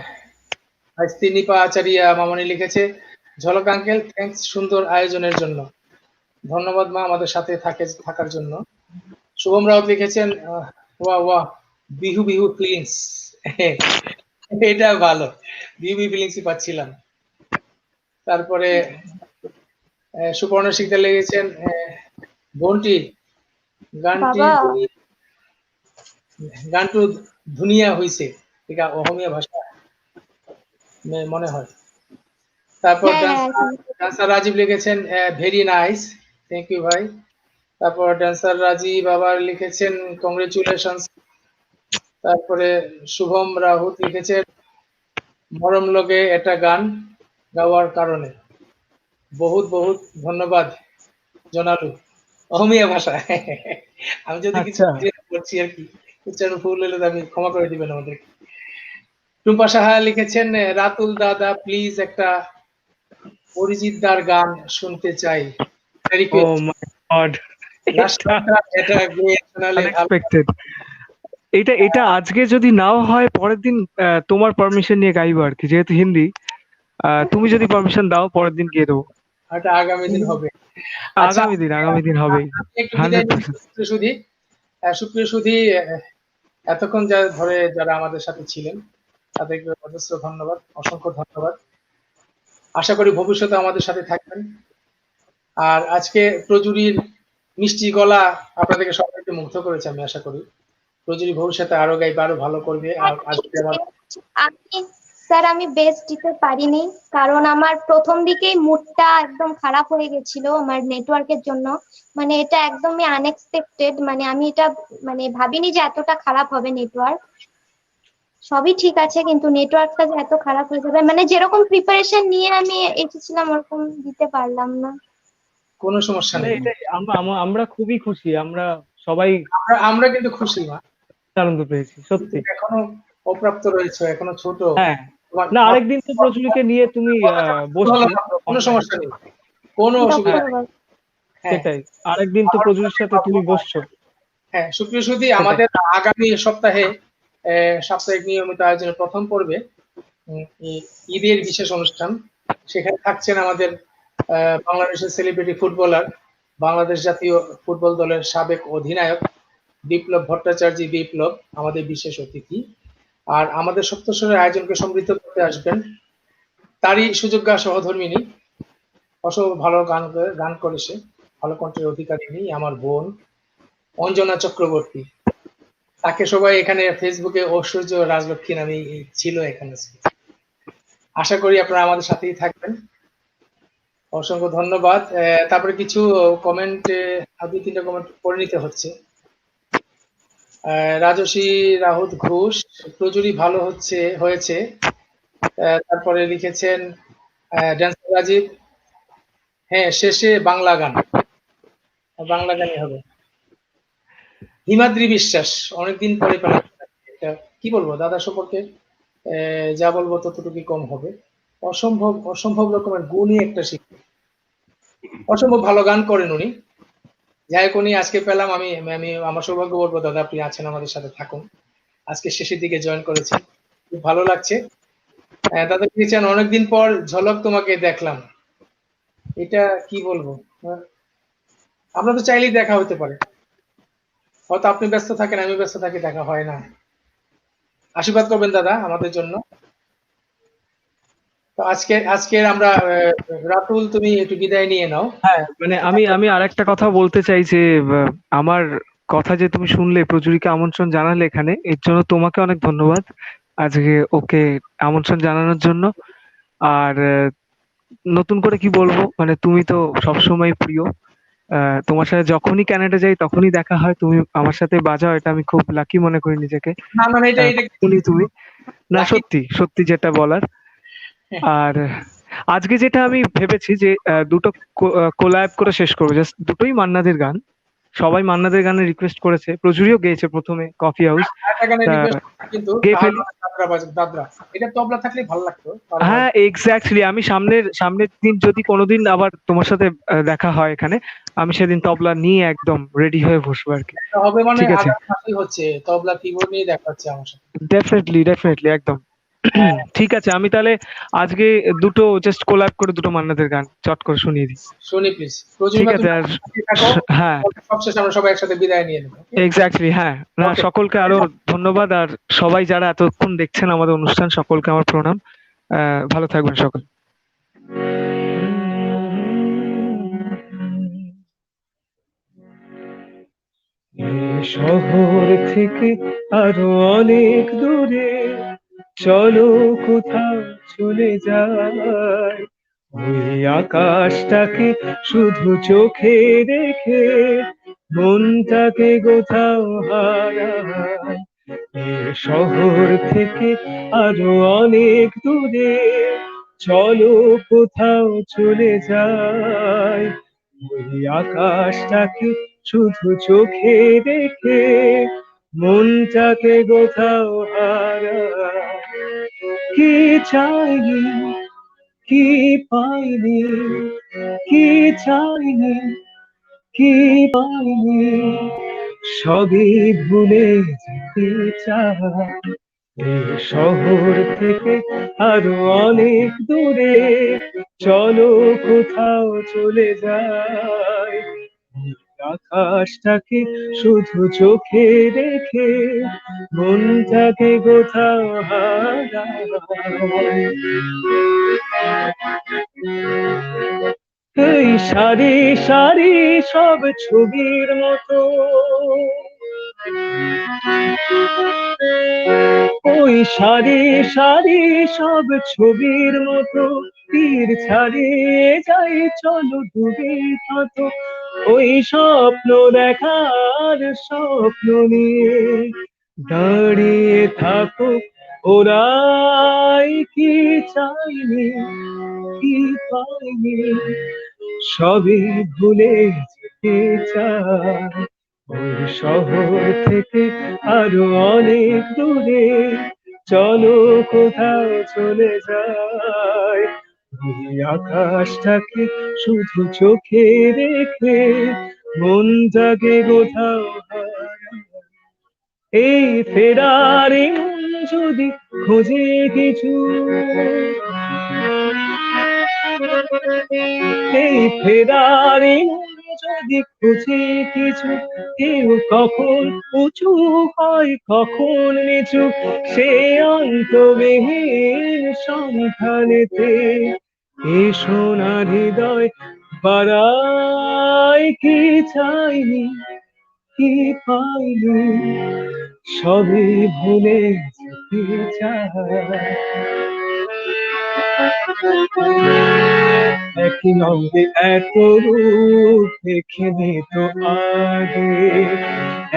নিপা আচারিয়া মামনি লিখেছে, ঝলক আঙ্কেল থ্যাঙ্কস সুন্দর আয়োজনের জন্য, ধন্যবাদ মা আমাদের সাথে থাকার জন্য। শুভম রাউত লিখেছেন, ওয়া ওয়া, বিহু বিহু ফিলিংস। এটা ভালো, বিহু বিহু ফিলিংসই পাচ্ছিলাম। তারপরে সুপর্ণ শিকদার লিখেছেন বোনটি গানটি বাবা গানটো ধুনীয়া হয়েছে, এটা অসমীয়া ভাষা মনে হয়। তারপর হ্যাঁ হ্যাঁ ডান্সার রাজীব লিখেছেন ভেরি নাইস, থ্যাংক ইউ ভাই। তারপর ডান্সার রাজীব আবার লিখেছেন কংগ্রেচুলেশনস। তারপরে শুভম রাহুত লিখেছেন মরম লগে এটা গান গাওয়ার কারণে বহুত বহুত ধন্যবাদ জনালু। অসমীয়া ভাষা, আমি যদি কিছু আচ্ছা করছি আর কি, উচ্চারণ ভুল হলে তো আমি ক্ষমা করে দিবেন আমাদের। টুম্পা সাহা লিখেছেন রাতুল দাদা প্লিজ একটা অরিজিৎ দার গান শুনতে চাই, ও রিকোয়েস্ট। মাই গড, এটা গেয়ে শোনালে ভালো। আনএক্সপেক্টেড। এটা এটা আজকে যদি নাও হয় পরের দিন তোমার পারমিশন নিয়ে গাইবো আর কি, যেহেতু হিন্দি। তুমি যদি পারমিশন দাও পরের দিন গিয়ে দেবো। এটা আগামী দিন হবে। আচ্ছা, আগামী দিন হবেই, আমি একটু বিদায় 100%। নিচ্ছি সুধী। সুপ্রিয় সুধী, এতক্ষণ ধরে যারা আমাদের সাথে ছিলেন তাদেরকে অজস্র ধন্যবাদ, অসংখ্য ধন্যবাদ। আশা করি ভবিষ্যতে আমাদের সাথে থাকবেন। আর আজকে প্রজুরির মিষ্টি গলা আপনাদেরকে সবাইকে মুগ্ধ করেছে, আমি আশা করি প্রজুরি ভবিষ্যতে আরো গাইবে, আরো ভালো করবে। আর আজকে আমার আমি স্যার আমি বেস্ট দিতে পারিনি, কারণ আমার প্রথম দিকেই মুডটা একদম খারাপ হয়ে গেছিল আমার নেটওয়ার্কের জন্য। মানে এটা একদমই আনএক্সপেক্টেড, মানে আমি এটা মানে ভাবিনি যে এতটা খারাপ হবে নেটওয়ার্ক। সবই ঠিক আছে কিন্তু নেটওয়ার্কটা যে এত খারাপ হয়ে যাবে, মানে যেরকম প্রিপারেশন নিয়ে আমি এসেছিলাম ওরকম দিতে পারলাম না। কোনো সমস্যা মানে নেই, এটা আমরা খুবই খুশি, আমরা সবাই আমরা কিন্তু খুশি। মা আনন্দ পেয়েছি সত্যি। এখনো অপ্রাপ্ত রয়েছে, এখনো ছোট। হ্যাঁ, না আরেকদিন তো প্রচুরকে নিয়ে তুমি বসছো। কোনো সমস্যা নেই, কোনো অসুবিধা নেই। ধন্যবাদ। হ্যাঁ, সেটাই, আরেকদিন তো প্রচুরের সাথে তুমি বসছো। হ্যাঁ সুপ্রিয় সুধী, আমাদের আগামী সপ্তাহে সাপ্তাহিক নিয়মিত আয়োজনের প্রথম পর্বে ঈদের বিশেষ অনুষ্ঠান। সেখানে থাকছেন আমাদের বাংলাদেশের সেলিব্রিটি ফুটবলার, বাংলাদেশ জাতীয় ফুটবল দলের সাবেক অধিনায়ক বিপ্লব ভট্টাচার্য। বিপ্লব আমাদের বিশেষ অতিথি। আর আমাদের সপ্তস্বরের আয়োজনকে সমৃদ্ধ করতে আসবেন তারই সুযোগ্যা সহধর্মিনী, অসংখ্য ভালো গান করে সে, ভালো কণ্ঠের অধিকারিণী আমার বোন অঞ্জনা চক্রবর্তী। তাকে সবাই এখানে ফেসবুকে ঐশ্বর্য রাজলক্ষ্মী নামে ছিল এখানে। আশা করি আপনারা আমাদের সাথেই থাকবেন। অসংখ্য ধন্যবাদ। তারপরে কিছু কমেন্ট, 2-3টা কমেন্ট পড়ে নিতে হচ্ছে। রাজস্বী রাহুত ঘোষ, প্রচুরই ভালো হয়েছে। তারপরে লিখেছেন ড্যান্সার রাজীব, হ্যাঁ শেষে বাংলা গানই হবে। হিমাদ্রি বিশ্বাস, অনেকদিন পরে পেলাম। কি বলবো দাদা সম্পর্কে, যা বলবো ততটুকু কম হবে। অসম্ভব রকমের গুণী একটা শিল্পী, অসম্ভব ভালো গান করেন উনি। যাই হোক, উনি আজকে পেলাম, আমি আমার সৌভাগ্য বলবো দাদা আপনি আছেন আমাদের সাথে, থাকুন। আজকে শেষের দিকে জয়েন করেছেন, খুব ভালো লাগছে। দাদা লিখেছেন অনেকদিন পর ঝলক তোমাকে দেখলাম। এটা কি বলবো, আমরা তো চাইলেই দেখা হতে পারে, হয়তো আপনি ব্যস্ত থাকেন, আমি ব্যস্ত থাকি, দেখা হয় না। আশীর্বাদ করবেন দাদা আমাদের জন্য। তো আজকে আমরা রাতুল তুমি একটু বিদায় নিয়ে নাও। হ্যাঁ, মানে আমি আরেকটা কথা বলতে চাই যে আমার কথা যে তুমি শুনলে, প্রচুরীকে আমন্ত্রণ জানালে এখানে, এর জন্য তোমাকে অনেক ধন্যবাদ আজকে ওকে আমন্ত্রণ জানানোর জন্য। আর নতুন করে কি বলবো, মানে তুমি তো সবসময় প্রিয়। তোমার সাথে যখনই কানাডা যাই তখনই দেখা হয়, তুমি আমার সাথে বাজাও, এটা আমি খুব লাকি মনে করি নিজেকে। না মানে এটা তুমি না, lucky- সত্যি যেটা বলার। আর আজকে যেটা আমি ভেবেছি যে দুটো কোলাব করে শেষ করবো, জাস্ট দুটোই মান্নাদের গান। সবাই মান্নাদের গানে রিকোয়েস্ট করেছে, প্রচুরও গেয়েছে প্রথমে কফি হাউস। একটা গানের তা request কিন্তু গেয়ে ফেলি। দাদরা, এটা তবলা থাকলে ভালো লাগতো। হ্যাঁ এক্স্যাক্টলি, আমি সামনের দিন যদি কোনোদিন আবার তোমার সাথে দেখা হয় এখানে, আমি সেদিন তবলা নিয়ে একদম রেডি হয়ে বসবো আর কি। হবে মানে ঠিক আছে, আগামী মাসেই হচ্ছে, তবলা কিবোর্ড নিয়ে দেখা হচ্ছে আমার সাথে। ডেফিনেটলি একদম। ঠিক আছে, আমি তাহলে আজকে দুটো জাস্ট কোলাব করে দুটো মান্নাদের গান চট করে শুনিয়ে দিই। শুনি প্লিজ। ঠিক আছে। আর হ্যাঁ, সবশেষে আমরা সবাই একসাথে বিদায় নিয়ে নেব। এক্স্যাক্টলি, হ্যাঁ। না, Okay. সকলকে আরো ধন্যবাদ, আর সবাই যারা এতক্ষণ দেখছেন আমাদের অনুষ্ঠান, সকলকে আমার প্রণাম। ভালো থাকবেন সকল। শহর থেকে আরো অনেক দূরে চলো কোথাও চলে যায়, ওই আকাশটাকে শুধু চোখে রেখে মনটাকে কোথাও হারায়। শহর থেকে আরো অনেক দূরে চলো কোথাও চলে যায়, ওই আকাশটাকে শুধু চোখে রেখে মনটাকে কোথাও হারায়। কি চাইনি, কি পাইনি, কি চাইনি, কি পাইনি, সবই ভুলে যেতে চাই। এই শহর থেকে আরো অনেক দূরে চলো কোথাও চলে যাই, আকাশটাকে শুধু চোখে রেখে মনটাকে কোথাও হারাই। এই সারি সারি সব ছবির মতো, ওই সারি সারি সব ছবির মতো তীর ছাড়িয়ে যাই, চলো ডুবে কত ওই স্বপ্ন দেখার স্বপ্ন নিয়ে দাঁড়িয়ে থাকো ওরাই। কি চাইনি, কি পাইনি, সবই ভুলে যেতে চাই। ওই শহর থেকে আরো অনেক দূরে চলো কোথাও চলে যায়, ওই আকাশটাকে শুধু চোখে রেখে মনটাকে কোথাও হারাই। এই ফেরারি মন যদি খোঁজে কিছু, এই ফেরারি মন যদি খুঁজে কিছু, কেউ কখন উঁচু হয় কখন নিচু, সে অন্তবিহীন সন্ধানেতে এ সোনার হৃদয় বাড়াই। কি চাইনি, কি পাইনি, সবই ভুলে যেতে চাই। একই অঙ্গে এত রূপ দেখিনি তো আগে,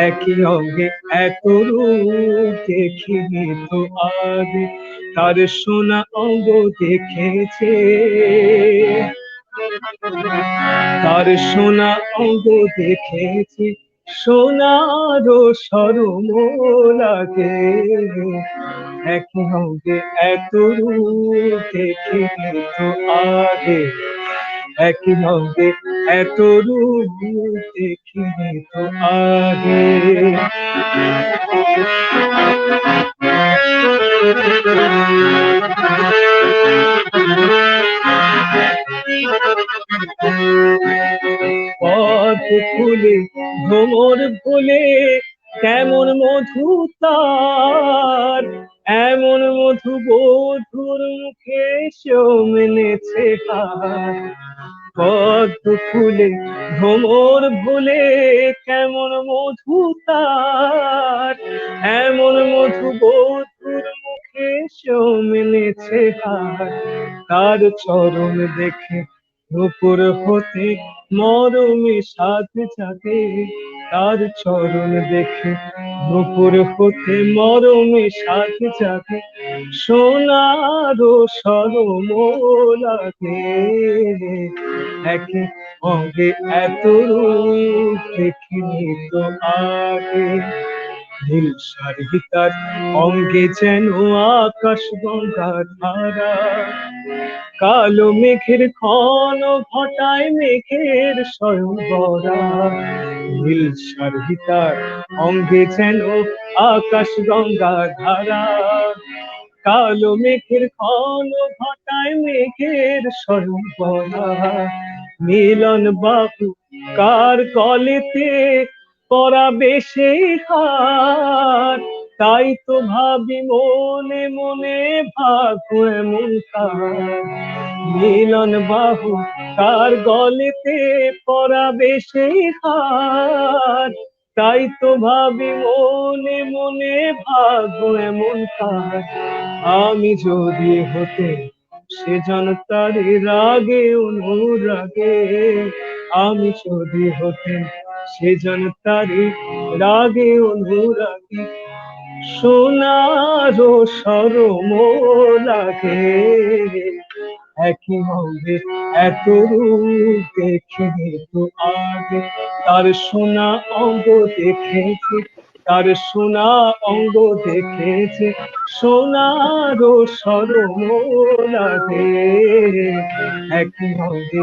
একই অঙ্গে এত রূপ দেখিনি তো আগে, তার সোনা অঙ্গ দেখেছে, তার সোনা অঙ্গ দেখেছি, সোনারও সরম লাগে। একই অঙ্গে এত রূপ দেখিনি তো আগে, একই অঙ্গে এত রূপ দেখিনি তো আগে। পথ খুলে ভ্রমর ভুলে কেমন মধু তার, এমন মধু বধুর মুখে সেও মেনেছে হার। পথ খুলে ভ্রমর ভুলে কেমন মধু তার, এমন মধু বধুর মুখে সেও মেনেছে হার। তার চরণ দেখে নুপুর হতে মরমে সাথ জাগে, তার চরণ দেখে নুপুর হতে মরমে সাথ জাগে, সোনারও সরম লাগে। একে অঙ্গে এত রূপ দেখিনি তো আগে, নীল শাড়ি তার অঙ্গে যেন আকাশ গঙ্গা ধারা, কালো মেঘের ঘন ঘটায় মেঘের স্বয়ংবরা। নীল শাড়ি তার অঙ্গে যেন আকাশ গঙ্গা ধারা, কালো মেঘের ঘন ঘটায় মেঘের সর্বনাশ। মিলন বাহু কার কলেতে পরাবে সেই হার, তাই তো ভাবি মনে মনে ভাগো এমন কার। মিলন বাহু কার গলেতে পরাবে সেই হার, তাই তো ভাবি মনে মনে ভাগো এমন কার। আমি যদি হতে সেজন তারে রাগে অনুরাগে, আমি যদি হতে সেজন তারে রাগে অনুরাগে, সোনারো সরম লাগে। একই হবে এত রূপ দেখিনি তো আগে, তার সোনা অঙ্গ দেখেছে, তার সোনা অঙ্গ দেখেছে, সোনারও সরম লাগে। একই হবে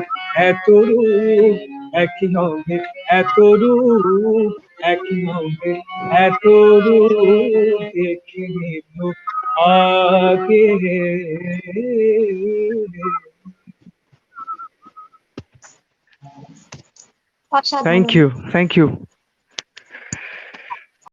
এত রূপ, একই হবে এত রূপ, একই হবে এত রূপ দেখিনি তো আগে। অসাধারণ। Thank you, thank you.